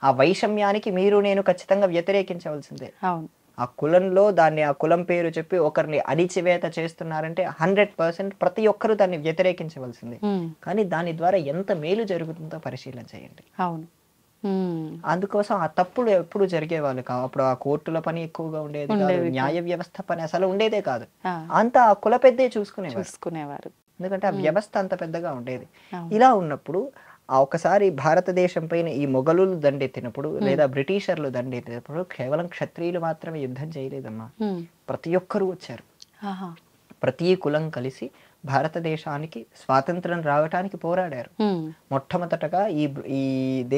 ఆ వైషమ్యానికి మీరు నేను ఖచ్చితంగా వ్యతిరేకించవలసిందే. ఆ కులంలో దాన్ని ఆ కులం పేరు చెప్పి ఒకరిని అణిచివేత చేస్తున్నారంటే 100% ప్రతి ఒక్కరూ దాన్ని వ్యతిరేకించవలసిందే. కానీ దాని ద్వారా ఎంత మేలు జరుగుతుందో పరిశీలన చేయండి. అవును. అందుకోసం ఆ తప్పులు ఎప్పుడు జరిగేవాళ్ళు కావు. అప్పుడు ఆ కోర్టుల పని ఎక్కువగా ఉండేది కాదు, న్యాయ వ్యవస్థ పని అసలు ఉండేదే కాదు. అంతా ఆ కుల పెద్దే చూసుకునేవారు. ఎందుకంటే ఆ వ్యవస్థ అంత పెద్దగా ఉండేది. ఇలా ఉన్నప్పుడు ఆ ఒకసారి భారతదేశం పైన ఈ మొఘలులు దండెత్తినప్పుడు లేదా బ్రిటిషర్లు దండెత్తినప్పుడు కేవలం క్షత్రియులు మాత్రమే యుద్ధం చేయలేదమ్మా. ప్రతి ఒక్కరూ వచ్చారు. ప్రతి కులం కలిసి భారతదేశానికి స్వాతంత్రం రావటానికి పోరాడారు. మొట్టమొదటగా ఈ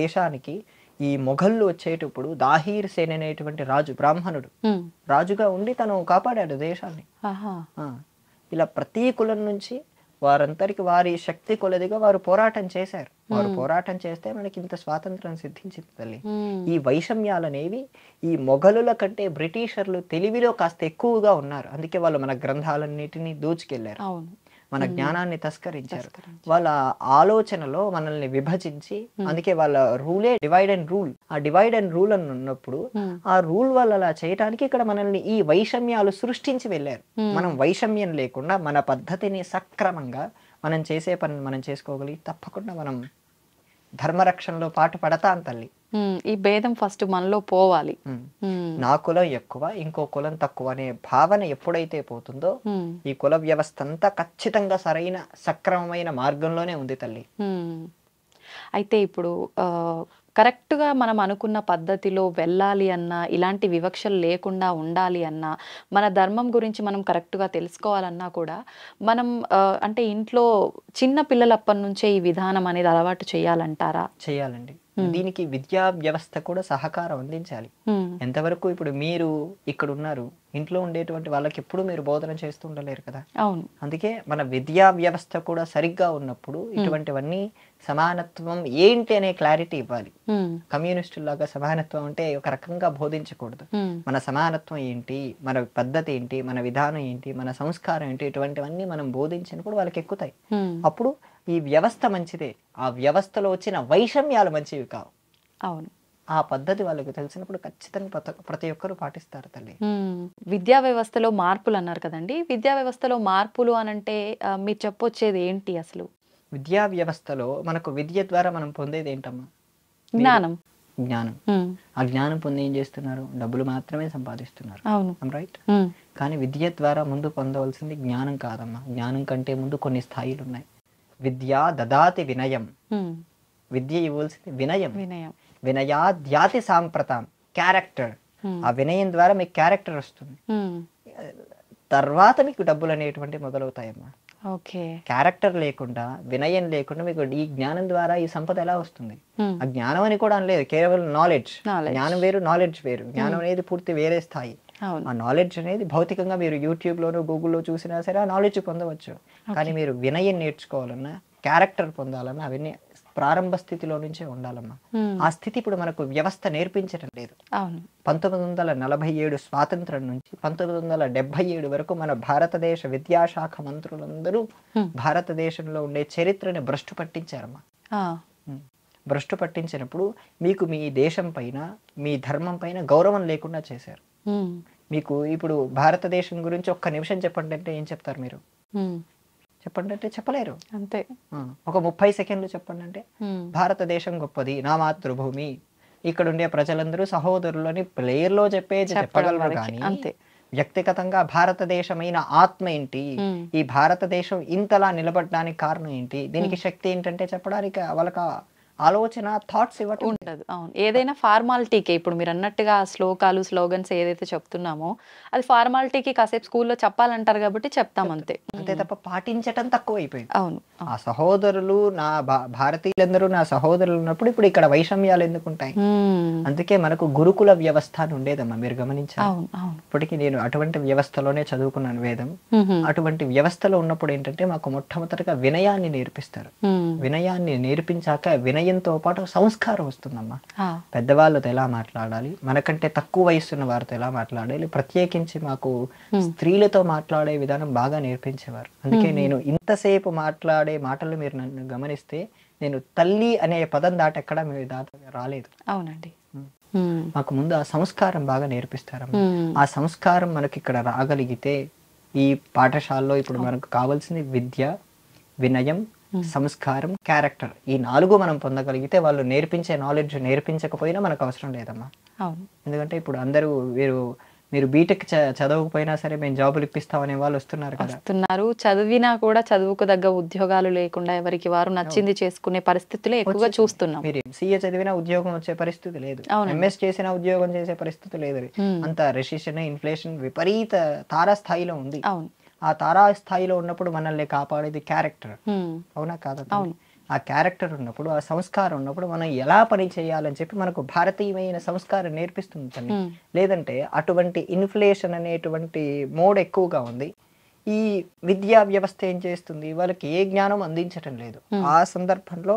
దేశానికి ఈ మొఘళ్ళు వచ్చేటప్పుడు దాహీర్ సేన్ అనేటువంటి రాజు, బ్రాహ్మణుడు రాజుగా ఉండి తను కాపాడాడు దేశాన్ని. ఇలా ప్రతి కులం నుంచి వారందరికి వారి శక్తి కొలదిగా వారు పోరాటం చేశారు. వారు పోరాటం చేస్తే మనకి ఇంత స్వాతంత్రం సిద్ధించింది తల్లి. ఈ వైషమ్యాలనేవి ఈ మొఘలుల కంటే బ్రిటిషర్లు తెలివిలో కాస్త ఎక్కువగా ఉన్నారు. అందుకే వాళ్ళు మన గ్రంథాలన్నిటినీ దోచుకెళ్లారు, మన జ్ఞానాన్ని తస్కరించారు. వాళ్ళ ఆలోచనలో మనల్ని విభజించి, అందుకే వాళ్ళ రూలే డివైడ్ అండ్ రూల్. ఆ డివైడ్ అండ్ రూల్ అని ఉన్నప్పుడు ఆ రూల్ వాళ్ళు అలా చేయడానికి ఇక్కడ మనల్ని ఈ వైషమ్యాలు సృష్టించి వెళ్ళారు. మనం వైషమ్యం లేకుండా మన పద్ధతిని సక్రమంగా మనం చేసే పని మనం చేసుకోగలిగి తప్పకుండా మనం ధర్మరక్షణలో పాటు పడతాం తల్లి. ఈ భేదం ఫస్ట్ మనలో పోవాలి. నా కులం ఎక్కువ, ఇంకో కులం తక్కువ అనే భావన ఎప్పుడైతే పోతుందో ఈ కుల వ్యవస్థ అంతా ఖచ్చితంగా సరైన సక్రమమైన మార్గంలోనే ఉంది తల్లి. అయితే ఇప్పుడు కరెక్ట్‌గా మనం అనుకున్న పద్ధతిలో వెళ్ళాలి అన్నా, ఇలాంటి వివక్షలు లేకుండా ఉండాలి అన్నా, మన ధర్మం గురించి మనం కరెక్ట్‌గా తెలుసుకోవాలన్నా కూడా, మనం అంటే ఇంట్లో చిన్న పిల్లలప్పటి నుంచే ఈ విధానం అనేది అలవాటు చేయాలంటారా? చేయాలండి. హ్మ్. దీనికి విద్యా వ్యవస్థ కూడా సహకారం అందించాలి. హ్మ్. ఎంతవరకు ఇప్పుడు మీరు ఇక్కడున్నారు. ఇంట్లో ఉండేటువంటి వాళ్ళకెప్పుడు మీరు బోధన చేస్తూ ఉండలేరు కదా! అవును. అందుకే మన విద్యా వ్యవస్థ కూడా సరిగ్గా ఉన్నప్పుడు ఇటువంటివన్నీ సమానత్వం ఏంటి అనే క్లారిటీ ఇవ్వాలి. హ్మ్. కమ్యూనిస్టుల్లాగా సమానత్వం అంటే ఒక రకంగా బోధించకూడదు. హ్మ్. మన సమానత్వం ఏంటి? మన పద్ధతి ఏంటి? మన విధానం ఏంటి? మన సంస్కారం ఏంటి? ఇటువంటివన్నీ మనం బోధించినప్పుడు వాళ్ళకెక్కుతాయి. హ్మ్. అప్పుడు ఈ వ్యవస్థ మంచిదే. ఆ వ్యవస్థలో వచ్చిన వైషమ్యాలు మంచివి కావు. అవును. ఆ పద్ధతి వాళ్ళకి తెలిసినప్పుడు ఖచ్చితంగా ప్రతి ఒక్కరు పాటిస్తారు తల్లి. హ్మ్. విద్యా వ్యవస్థలో మార్పులన్నారు కదండీ! విద్యా వ్యవస్థలో మార్పులు అనంటే మీరు చెప్పొచ్చేది ఏంటి అసలు? విద్యా వ్యవస్థలో మనకు విద్య ద్వారా మనం పొందేదేంటమ్మా? మీరు జ్ఞానం. జ్ఞానం. హ్మ్. ఆ జ్ఞానం పొంది ఏం చేస్తున్నారు? డబ్బులు మాత్రమే సంపాదిస్తున్నారు. అవును. రైట్? హ్మ్. కానీ విద్య ద్వారా ముందు పొందవలసింది జ్ఞానం కాదమ్మా. జ్ఞానం కంటే ముందు కొన్ని స్థాయిలున్నాయి. విద్యా దదాతి వినయం. హ్మ్. విద్య ఇవ్వాల్సింది వినయం. వినయం. వినయాద్యాతి సాంప్రతాం. క్యారెక్టర్. హ్మ్. ఆ వినయం ద్వారా మీకు క్యారెక్టర్ వస్తుంది. హ్మ్. తర్వాత మీకు డబ్బులు అనేటువంటివి మొదలవుతాయమ్మా. ఓకే. క్యారెక్టర్ లేకుండా, వినయం లేకుండా మీకు ఈ జ్ఞానం ద్వారా ఈ సంపద ఎలా వస్తుంది? హ్మ్. ఆ జ్ఞానం అని కూడా అనలేదు. కేవలం నాలెడ్జ్. నాలెడ్జ్. జ్ఞానం వేరు, నాలెడ్జ్ వేరు. జ్ఞానం అనేది పూర్తి వేరే స్థాయి. అవును. ఆ నాలెడ్జ్ అనేది భౌతికంగా మీరు యూట్యూబ్‌లోనో, గూగుల్‌లో చూసినా సరే ఆ నాలెడ్జ్ పొందవచ్చు. కానీ ఓకే. మీరు వినయం నేర్చుకోవాలన్నా, క్యారెక్టర్ పొందాలన్నా అవన్నీ ప్రారంభ స్థితిలో నుంచే ఉండాలమ్మా. హ్మ్. ఆ స్థితి ఇప్పుడు మనకు వ్యవస్థ నేర్పించడం లేదు. అవును. 1947 స్వాతంత్రం నుంచి 1977 వరకు మన భారతదేశ విద్యాశాఖ మంత్రులందరూ హ్మ్. భారతదేశంలో ఉండే చరిత్రని భ్రష్టు పట్టించారమ్మా. ఆ! హ్మ్. భ్రష్టు పట్టించినప్పుడు మీకు మీ దేశం పైన, మీ ధర్మం పైన గౌరవం లేకుండా చేశారు. హ్మ్. మీకు ఇప్పుడు భారతదేశం గురించి ఒక్క నిమిషం చెప్పండి అంటే ఏం చెప్తారు మీరు? హ్మ్. చెప్పండి అంటే చెప్పలేరు. అంతే. ఒక 30 సెకండ్లు చెప్పండి అంటే హ్మ్. భారతదేశం గొప్పది, నా మాతృభూమి, ఇక్కడుండే ప్రజలందరూ సహోదరులని ప్లేయర్‌లో చెప్పేది చెప్పడం చెప్పగలరు వరకే. కానీ, అంతే. వ్యక్తిగతంగా భారతదేశమైన ఆత్మ ఏంటి? హ్మ్. ఈ భారతదేశం ఇంతలా నిలబడడానికి కారణం ఏంటి? దీనికి శక్తి ఏంటంటే చెప్పడానికి వాళ్ళకి ఆలోచన, థాట్స్ ఇవ్వటం లేదు. ఉండదు. అవును. ఏదైనా ఫార్మాలిటీకే. ఇప్పుడు మీరన్నట్టుగా శ్లోకాలు, స్లోగన్స్ ఏదైతే చెప్తున్నామో, అది ఫార్మాలిటీకి కాసేపు స్కూల్‌లో చెప్పాలంటారు గాబట్టి చెప్తాం అంతే. అంతే హ్మ్. తప్ప పాటించటం తక్కువైపోయింది. అవును. ఆ అవును. సహోదరులు నా భారతీయులందరూ నా సహోదరులు ఉన్నప్పుడు ఇప్పుడు ఇక్కడ వైషమ్యాలు ఎందుకుంటాయి? హ్మ్. అందుకే మనకు గురుకుల వ్యవస్థ అని ఉండేదమ్మా. మీరు గమనించారా? అవును. అవును. ఇప్పటికి నేను అటువంటి వ్యవస్థలోనే చదువుకున్నాను వేదం. హుహు. అటువంటి వ్యవస్థలో ఉన్నప్పుడు ఏంటంటే మాకు మొట్టమొదటిగా వినయాన్ని నేర్పిస్తారు. హ్మ్. వినయాన్ని నేర్పించాక వినయంతో పాటు సంస్కారం వస్తుందమ్మా. ఆ! పెద్దవాళ్ళతో ఎలా మాట్లాడాలి, మనకంటే తక్కువ వయసున్న వారితో ఎలా మాట్లాడాలి, ప్రత్యేకించి మాకు స్త్రీలతో మాట్లాడే విధానం బాగా నేర్పించేవారు. అందుకే నేను ఇంతసేపు మాట్లాడే మాటలు మీరు నన్ను గమనిస్తే నేను తల్లి అనే పదం దాటెక్కడా మేము రాలేదు. అవునండి. హ్మ్. హ్మ్. మాకు ముందు ఆ సంస్కారం బాగా నేర్పిస్తారమ్మా. హ్మ్. ఆ సంస్కారం మనకి ఇక్కడ రాగలిగితే ఈ పాఠశాలలో ఇప్పుడు మనకు కావాల్సింది విద్య, వినయం, సంస్కారం, క్యారెక్టర్. ఈ 4 మనం పొందగలిగితే వాళ్ళు నేర్పించే నాలెడ్జ్ నేర్పించకపోయినా మనకు అవసరం లేదమ్మా. అవును. ఎందుకంటే ఇప్పుడు అందరూ మీరు బీటెక్ చదవకపోయినా సరే మేము జాబులు ఇప్పిస్తాం అనే వాళ్ళు వస్తున్నారు కదా! వస్తున్నారు. చదివినా కూడా చదువుకు దగ్గ ఉద్యోగాలు లేకుండా ఎవరికి వారు అవును. నచ్చింది చేసుకునే పరిస్థితులే ఎక్కువగా వచ్చేసింది. చూస్తున్నాం. మీరు ఎంసీఏ చదివినా ఉద్యోగం వచ్చే పరిస్థితి లేదు. అవునండి. ఎంఎస్ చేసినా ఉద్యోగం చేసే పరిస్థితి లేదు. హ్మ్. అంత రెసిషన్, ఇన్ఫ్లేషన్ విపరీత తారాస్థాయిలో ఉంది. అవును. ఆ తారాస్థాయిలో ఉన్నప్పుడు మనల్ని కాపాడేది క్యారెక్టర్. హ్మ్. అవునా కాదా? అవును. ఆ క్యారెక్టర్ ఉన్నప్పుడు, ఆ సంస్కారం ఉన్నప్పుడు మనం ఎలా పని చేయాలని చెప్పి మనకు భారతీయమైన సంస్కారం నేర్పిస్తుంది తల్లి. హ్మ్. లేదంటే అటువంటి ఇన్ఫ్లేషన్ అనేటువంటి మోడ్ ఎక్కువగా ఉంది. ఈ విద్యా వ్యవస్థ ఏం చేస్తుంది? వాళ్ళకి ఏ జ్ఞానం అందించటం లేదు. ఆ సందర్భంలో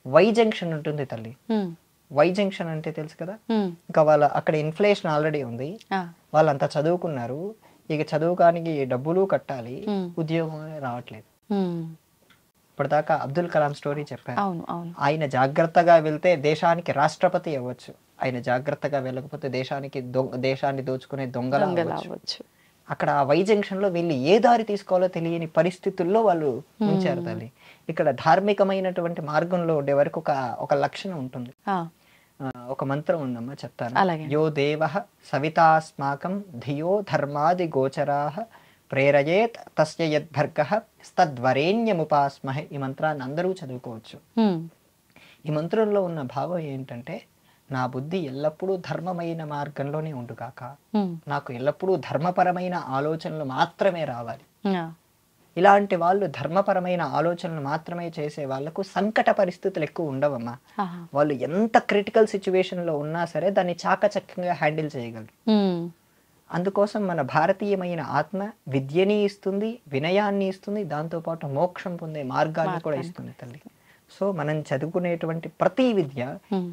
వై జంక్షన్ ఉంటుంది తల్లి. హ్మ్. వై జంక్షన్ అంటే తెలుసు కదా? హ్మ్. ఇంకా అక్కడ ఇన్ఫ్లేషన్ ఆల్రెడీ ఉంది. ఆ! వాళ్ళంతా చదువుకున్నారు. ఇక చదువుకానికి డబ్బులు కట్టాలి. హ్మ్. ఉద్యోగం రావట్లేదు. హ్మ్. ఇప్పటిదాకా అబ్దుల్ కలాం స్టోరీ చెప్పారు. అవును. అవును. ఆయన జాగ్రత్తగా వెళ్తే దేశానికి రాష్ట్రపతి అవ్వచ్చు. ఆయన జాగ్రత్తగా వెళ్ళకపోతే దేశాన్ని దోచుకునే దొంగలా అవ్వచ్చు. దొంగలవ్వచ్చు. అక్కడ ఆ వై జంక్షన్‌లో వీళ్ళు ఏ దారి తీసుకోవాలో తెలియని పరిస్థితుల్లో వాళ్ళు ఉంచారు తల్లి. ఇక్కడ ధార్మికమైనటువంటి మార్గంలో ఉండే వరకు ఒక లక్షణం ఉంటుంది. ఆ! ఒక మంత్రం ఉందమ్మా చెప్తాను. అలాగే. యో దేవః సవితాస్మాకం ధియో ధర్మాది గోచరాః ప్రేరయేత్ తస్య యద్భర్గః తద్వరేణ్యముపాస్మహే. ఈ మంత్రాన్ని అందరూ చదువుకోవచ్చు. హ్మ్. ఈ మంత్రంలో ఉన్న భావం ఏంటంటే, నా బుద్ధి ఎల్లప్పుడూ ధర్మమైన మార్గంలోనే ఉండుగాక, నాకు ఎల్లప్పుడూ ధర్మపరమైన ఆలోచనలు మాత్రమే రావాలి. ఇలాంటి వాళ్ళు ధర్మపరమైన ఆలోచనలు మాత్రమే చేసే వాళ్ళకు సంకట పరిస్థితులు ఎక్కువ ఉండవమ్మా. వాళ్ళు ఎంత క్రిటికల్ సిచ్యువేషన్లో ఉన్నా సరే దాన్ని చాకచక్యంగా హ్యాండిల్ చేయగలరు. అందుకోసం మన భారతీయమైన ఆత్మ విద్యని ఇస్తుంది, వినయాన్ని ఇస్తుంది, దాంతోపాటు మోక్షం పొందే మార్గాన్ని కూడా ఇస్తుంది తల్లి. సో మనం చదువుకునేటువంటి ప్రతి విద్య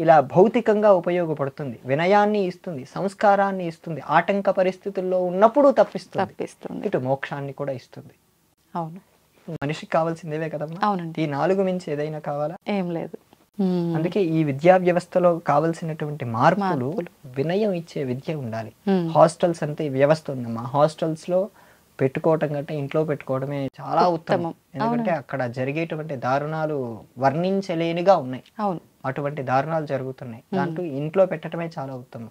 ఇలా భౌతికంగా ఉపయోగపడుతుంది, వినయాన్ని ఇస్తుంది, సంస్కారాన్ని ఇస్తుంది, ఆటంక పరిస్థితుల్లో ఉన్నప్పుడు తప్పిస్తుంది, ఇటు మోక్షాన్ని కూడా ఇస్తుంది. అవును, మనిషికి కావాల్సిందేవే కదమ్మా. అవునండి, ఈ 4 మించి ఏదైనా కావాలా? ఏం లేదు. అందుకే ఈ విద్యా వ్యవస్థలో కావలసినటువంటి మార్పులు వినయం ఇచ్చే విద్య ఉండాలి. హాస్టల్స్ అంటే వ్యవస్థ ఉందమ్మా. హాస్టల్స్ లో పెట్టుకోవటం కంటే ఇంట్లో పెట్టుకోవడమే చాలా ఉత్తమం. ఎందుకంటే అక్కడ జరిగేటువంటి దారుణాలు వర్ణించలేనిగా ఉన్నాయి. అటువంటి దారుణాలు జరుగుతున్నాయి. దాంట్లో ఇంట్లో పెట్టడమే చాలా ఉత్తమం.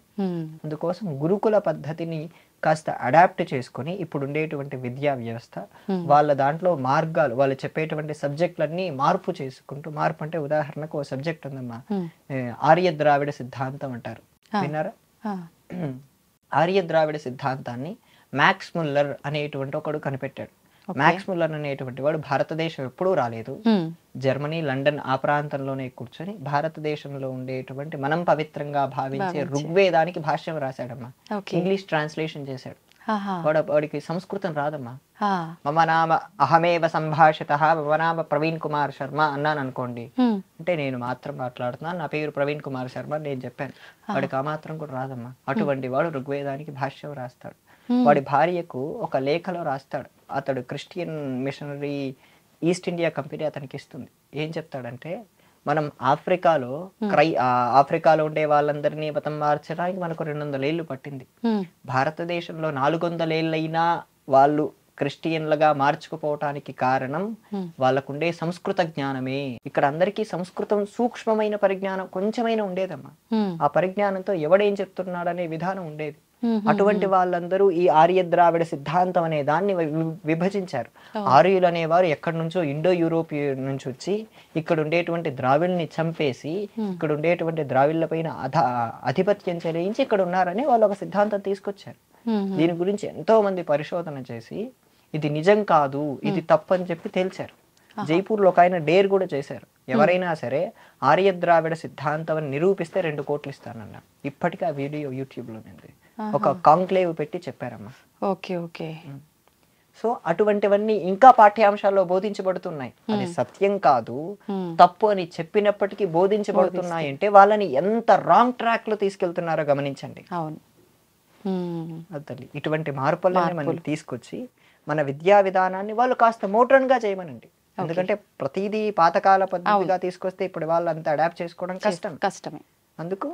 అందుకోసం గురుకుల పద్ధతిని కాస్త అడాప్ట్ చేసుకుని ఇప్పుడు ఉండేటువంటి విద్యా వ్యవస్థ వాళ్ళ దాంట్లో మార్గాలు, వాళ్ళు చెప్పేటువంటి సబ్జెక్టులన్నీ మార్పు చేసుకుంటూ, మార్పు అంటే ఉదాహరణకు ఓ సబ్జెక్ట్ ఉందమ్మా, ఆర్య ద్రావిడ సిద్ధాంతం అంటారు, విన్నారా? ఆర్య ద్రావిడ సిద్ధాంతాన్ని మ్యాక్స్ ముల్లర్ అనేటువంటి ఒకడు కనిపెట్టాడు. మ్యాక్స్ ముల్లర్ అనేటువంటి వాడు భారతదేశం ఎప్పుడూ రాలేదు. జర్మనీ, లండన్ ఆ ప్రాంతంలోనే కూర్చొని భారతదేశంలో ఉండేటువంటి మనం పవిత్రంగా భావించే ఋగ్వేదానికి భాష్యం రాశాడమ్మా. ఇంగ్లీష్ ట్రాన్స్లేషన్ చేశాడు. వాడికి సంస్కృతం రాదమ్మా. మమ నామ అహమేవ సంభాషిత, మమ నామ ప్రవీణ్ కుమార్ శర్మ అన్నాను అనుకోండి, అంటే నేను మాత్రం మాట్లాడుతున్నాను, నా పేరు ప్రవీణ్ కుమార్ శర్మ నేను చెప్పాను. వాడికి ఆ మాత్రం కూడా రాదమ్మా. అటువంటి వాడు ఋగ్వేదానికి భాష్యం రాస్తాడు. వాడి భార్యకు ఒక లేఖలో రాస్తాడు. అతడు Christian missionary east India company అతనికి ఇస్తుంది. ఏం చెప్తాడంటే, మనం ఆఫ్రికాలో ఆఫ్రికాలో ఉండే వాళ్ళందరినీ మతం మార్చడానికి మనకు 200 ఏళ్ళు పట్టింది. భారతదేశంలో 400 ఏళ్ళైనా వాళ్ళు క్రిస్టియన్లుగా మార్చుకుపోవటానికి కారణం వాళ్ళకుండే సంస్కృత జ్ఞానమే. ఇక్కడ అందరికీ సంస్కృతం సూక్ష్మమైన పరిజ్ఞానం కొంచెమైనా ఉండేదమ్మా. ఆ పరిజ్ఞానంతో ఎవడేం చెప్తున్నాడనే విధానం ఉండేది. అటువంటి వాళ్ళందరూ ఈ ఆర్య ద్రావిడ సిద్ధాంతం అనే దాన్ని విభజించారు. ఆర్యులు అనేవారు ఎక్కడి నుంచో ఇండో యూరోపియన్ నుంచి వచ్చి ఇక్కడ ఉండేటువంటి ద్రావిడ్ని చంపేసి ఇక్కడ ఉండేటువంటి ద్రావిడ్ల పైన ఆధిపత్యం చెలాయించి ఇక్కడ ఉన్నారని వాళ్ళు ఒక సిద్ధాంతం తీసుకొచ్చారు. దీని గురించి ఎంతో మంది పరిశోధన చేసి ఇది నిజం కాదు, ఇది తప్పు అని చెప్పి తేల్చారు. జైపూర్లో ఒక ఆయన డేర్ కూడా చేశారు. ఎవరైనా సరే ఆర్య ద్రావిడ సిద్ధాంతం అని నిరూపిస్తే 2 కోట్లు ఇస్తానన్నారు. ఇప్పటికీ ఆ వీడియో యూట్యూబ్ లో ఉంది. ఒక కాంక్లేవ్ పెట్టి చెప్పారమ్మా. ఓకే. సో అటువంటివన్నీ ఇంకా పాఠ్యాంశాల్లో బోధించబడుతున్నాయి. అది సత్యం కాదు, తప్పు అని చెప్పినప్పటికీ బోధించబడుతున్నాయి అంటే వాళ్ళని ఎంత రాంగ్ ట్రాక్ లో తీసుకెళ్తున్నారో గమనించండి. తల్లి, ఇటువంటి మార్పులని మనం తీసుకొచ్చి మన విద్యా విధానాన్ని వాళ్ళు కాస్త మోడ్రన్ గా చేయమనండి. ఎందుకంటే ప్రతిదీ పాతకాల పద్ధతిగా తీసుకొస్తే ఇప్పుడు వాళ్ళు అంతా అడాప్ట్ చేసుకోవడం కష్టమే. అందుకు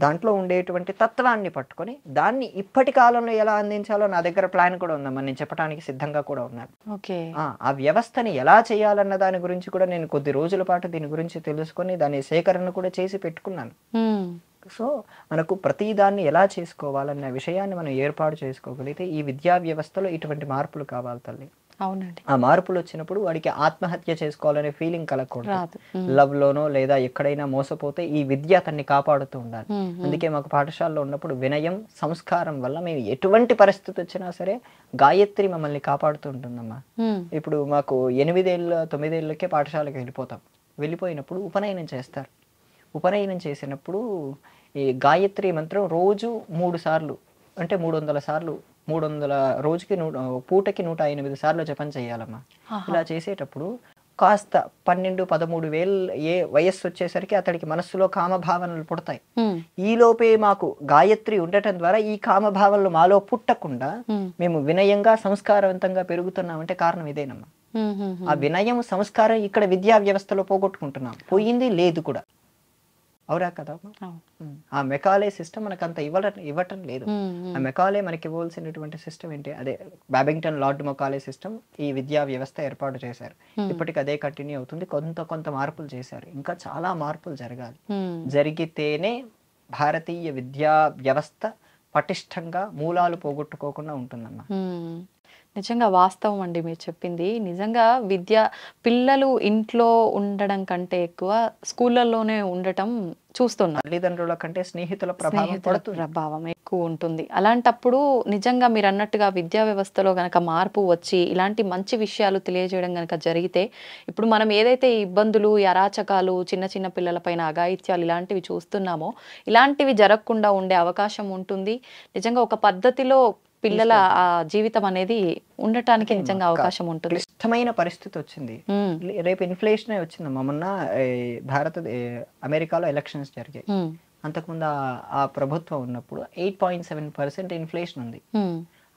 దాంట్లో ఉండేటువంటి తత్వాన్ని పట్టుకొని దాన్ని ఇప్పటి కాలంలో ఎలా అందించాలో నా దగ్గర ప్లాన్ కూడా ఉందమ్మా. నేను చెప్పడానికి సిద్ధంగా కూడా ఉన్నాను. ఆ వ్యవస్థని ఎలా చేయాలన్న దాని గురించి కూడా నేను కొద్ది రోజుల పాటు దీని గురించి తెలుసుకొని దాని సేకరణ కూడా చేసి పెట్టుకున్నాను. సో మనకు ప్రతి దాన్ని ఎలా చేసుకోవాలన్న విషయాన్ని మనం ఏర్పాటు చేసుకోగలిగితే ఈ విద్యా వ్యవస్థలో ఇటువంటి మార్పులు కావాలి తల్లి. అవునండి. ఆ మార్పులు వచ్చినప్పుడు వాడికి ఆత్మహత్య చేసుకోవాలనే ఫీలింగ్ కలగకూడదు. లవ్ లోనో లేదా ఎక్కడైనా మోసపోతే ఈ విద్య అతన్ని కాపాడుతూ ఉండాలి. అందుకే మాకు పాఠశాలలో ఉన్నప్పుడు వినయం, సంస్కారం వల్ల మేము ఎటువంటి పరిస్థితి వచ్చినా సరే గాయత్రి మమ్మల్ని కాపాడుతూ ఉంటుందమ్మా. ఇప్పుడు మాకు 8 ఏళ్ళ 9 ఏళ్ళకే పాఠశాలకు వెళ్ళిపోయినప్పుడు ఉపనయనం చేస్తారు. ఉపనయనం చేసినప్పుడు ఈ గాయత్రి మంత్రం రోజు 3 సార్లు అంటే 300 సార్లు 300 రోజుకి పూటకి 108 సార్లు జపం చేయాలమ్మా. ఇలా చేసేటప్పుడు కాస్త 12-13 వేలు వయస్సు వచ్చేసరికి అతడికి మనస్సులో కామభావనలు పుడతాయి. ఈ లోపే మాకు గాయత్రి ఉండటం ద్వారా ఈ కామభావనలు మాలో పుట్టకుండా మేము వినయంగా సంస్కారవంతంగా పెరుగుతున్నామంటే కారణం ఇదేనమ్మా. ఆ వినయం సంస్కారం ఇక్కడ విద్యా వ్యవస్థలో పోగొట్టుకుంటున్నాం. పోయింది లేదు కూడా. అవునా కదా? ఆ మెకాలే సిస్టమ్ మనకు అంత ఇవ్వటం లేదు. ఆ మెకాలే మనకి ఇవ్వాల్సినటువంటి సిస్టమ్ ఏంటి? అదే బాబింగ్టన్ లార్డ్ మెకాలే సిస్టమ్ ఈ విద్యా వ్యవస్థ ఏర్పాటు చేశారు. ఇప్పటికి అదే కంటిన్యూ అవుతుంది. కొంత మార్పులు చేశారు. ఇంకా చాలా మార్పులు జరగాలి. జరిగితేనే భారతీయ విద్యా వ్యవస్థ పటిష్టంగా మూలాలు పోగొట్టుకోకుండా ఉంటుందమ్మా. నిజంగా వాస్తవం అండి మీరు చెప్పింది. నిజంగా పిల్లలు ఇంట్లో ఉండడం కంటే ఎక్కువ స్కూళ్ళల్లోనే ఉండటం చూస్తున్నాం. తల్లిదండ్రుల కంటే స్నేహితుల ప్రభావం స్నేహితుల పడుతుంది. ప్రభావం ఎక్కువ ఉంటుంది. అలాంటప్పుడు నిజంగా మీరన్నట్టుగా విద్యా వ్యవస్థలో గనక మార్పు వచ్చి, ఇలాంటి మంచి విషయాలు తెలియజేయడం గనక జరిగితే, ఇప్పుడు మనం ఏదైతే ఈ ఇబ్బందులు, ఈ అరాచకాలు, చిన్న చిన్న పిల్లల పైన అఘాయిత్యాలు ఇలాంటివి చూస్తున్నామో, ఇలాంటివి జరగకుండా ఉండే అవకాశం ఉంటుంది. నిజంగా ఒక పద్ధతిలో పిల్లల జీవితం అనేది ఉండటానికి నిజంగా అవకాశం ఉంటుంది. క్లిష్టమైన పరిస్థితి వచ్చింది. రేపు ఇన్ఫ్లేషనే వచ్చిందమ్మా. మొన్న అమెరికాలో ఎలక్షన్స్ జరిగాయి. అంతకుముందు ఆ ప్రభుత్వం ఉన్నప్పుడు 8.7% ఇన్ఫ్లేషన్ ఉంది.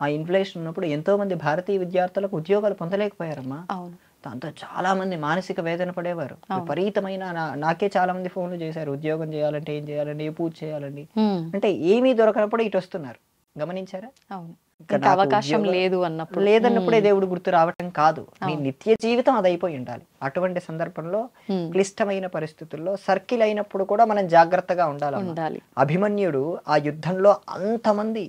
ఆ ఇన్ఫ్లేషన్ ఉన్నప్పుడు ఎంతో మంది భారతీయ విద్యార్థులకు ఉద్యోగాలు పొందలేకపోయారమ్మా. దాంతో చాలా మంది మానసిక వేదన పడేవారు. విపరీతమైన నాకే చాలా మంది ఫోన్లు చేశారు, ఉద్యోగం చేయాలంటే ఏం చేయాలండి, ఏ పూజ చేయాలండి అంటే ఏమీ దొరకనప్పుడు ఇటు వస్తున్నారు. గమనించారా? అవకాశం లేదు అన్నప్పుడు, లేదన్నప్పుడే దేవుడు గుర్తు రావటం కాదు, నీ నిత్య జీవితం అదైపోయి ఉండాలి. అటువంటి సందర్భంలో క్లిష్టమైన పరిస్థితుల్లో సర్కిల్ అయినప్పుడు కూడా మనం జాగ్రత్తగా ఉండాలి. అభిమన్యుడు ఆ యుద్ధంలో అంతమంది,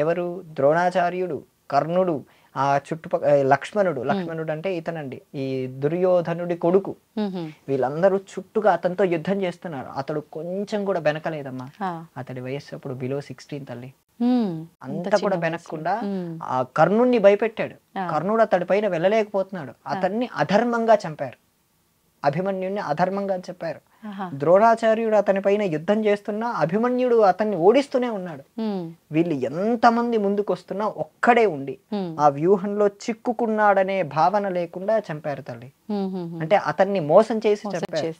ఎవరు, ద్రోణాచార్యుడు, కర్ణుడు, ఆ చుట్టుపక్కల లక్ష్మణుడు అంటే ఇతనండి ఈ దుర్యోధనుడి కొడుకు, వీళ్ళందరూ చుట్టుగా అతనితో యుద్ధం చేస్తున్నారు. అతడు కొంచెం కూడా వెనకలేదమ్మా. అతడి వయస్సు అప్పుడు బిలో 16 తల్లి. అంతా కూడా వెనక్కుండా ఆ కర్ణుణ్ణి భయపెట్టాడు. కర్ణుడు అతడి పైన వెళ్ళలేకపోతున్నాడు. అతన్ని అధర్మంగా చంపారు. అభిమన్యుడిని అధర్మంగా చెప్పారు. ద్రోణాచార్యుడు అతని పైన యుద్ధం చేస్తున్నా అభిమన్యుడు అతన్ని ఓడిస్తూనే ఉన్నాడు. వీళ్ళు ఎంతమంది ముందుకు వస్తున్నా ఒక్కడే ఉండి ఆ వ్యూహంలో చిక్కుకున్నాడనే భావన లేకుండా చంపారు తల్లి. అంటే అతన్ని మోసం చేసి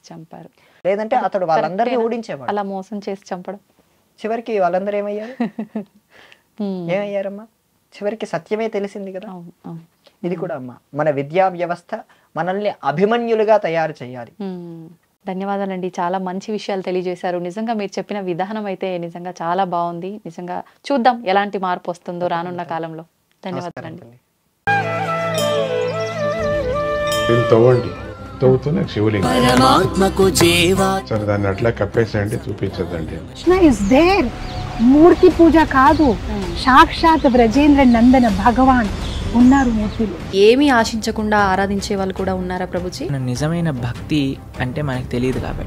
చంపారు. లేదంటే అతడు వాళ్ళందరినీ ఓడించేవాడు. అలా మోసం చేసి చంపడం చివరికి వాళ్ళందరూ ఏమయ్యారమ్మా? చివరికి సత్యమే తెలిసింది కదా. ఇది కూడా అమ్మా, మన విద్యా వ్యవస్థ మనల్ని అభిమన్యులుగా తయారు చేయాలి. ధన్యవాదాలండి. చాలా మంచి విషయాలు తెలియజేశారు. నిజంగా మీరు చెప్పిన విధానం అయితే నిజంగా చాలా బాగుంది. నిజంగా చూద్దాం ఎలాంటి మార్పు వస్తుందో రానున్న కాలంలో. ధన్యవాదాలండి. తవ్వుతున్న శివలింగం సరే దాన్ని అట్లా కప్పేసేయండి, చూపించదండి. మూర్తి పూజ కాదు, సాక్షాత్ బ్రజేంద్ర నందన భగవాన్ ఉన్నారు మూర్తిలో. ఏమీ ఆశించకుండా ఆరాధించే వాళ్ళు కూడా ఉన్నారా ప్రభుజీ? నిజమైన భక్తి అంటే మనకు తెలియదు కాబట్టి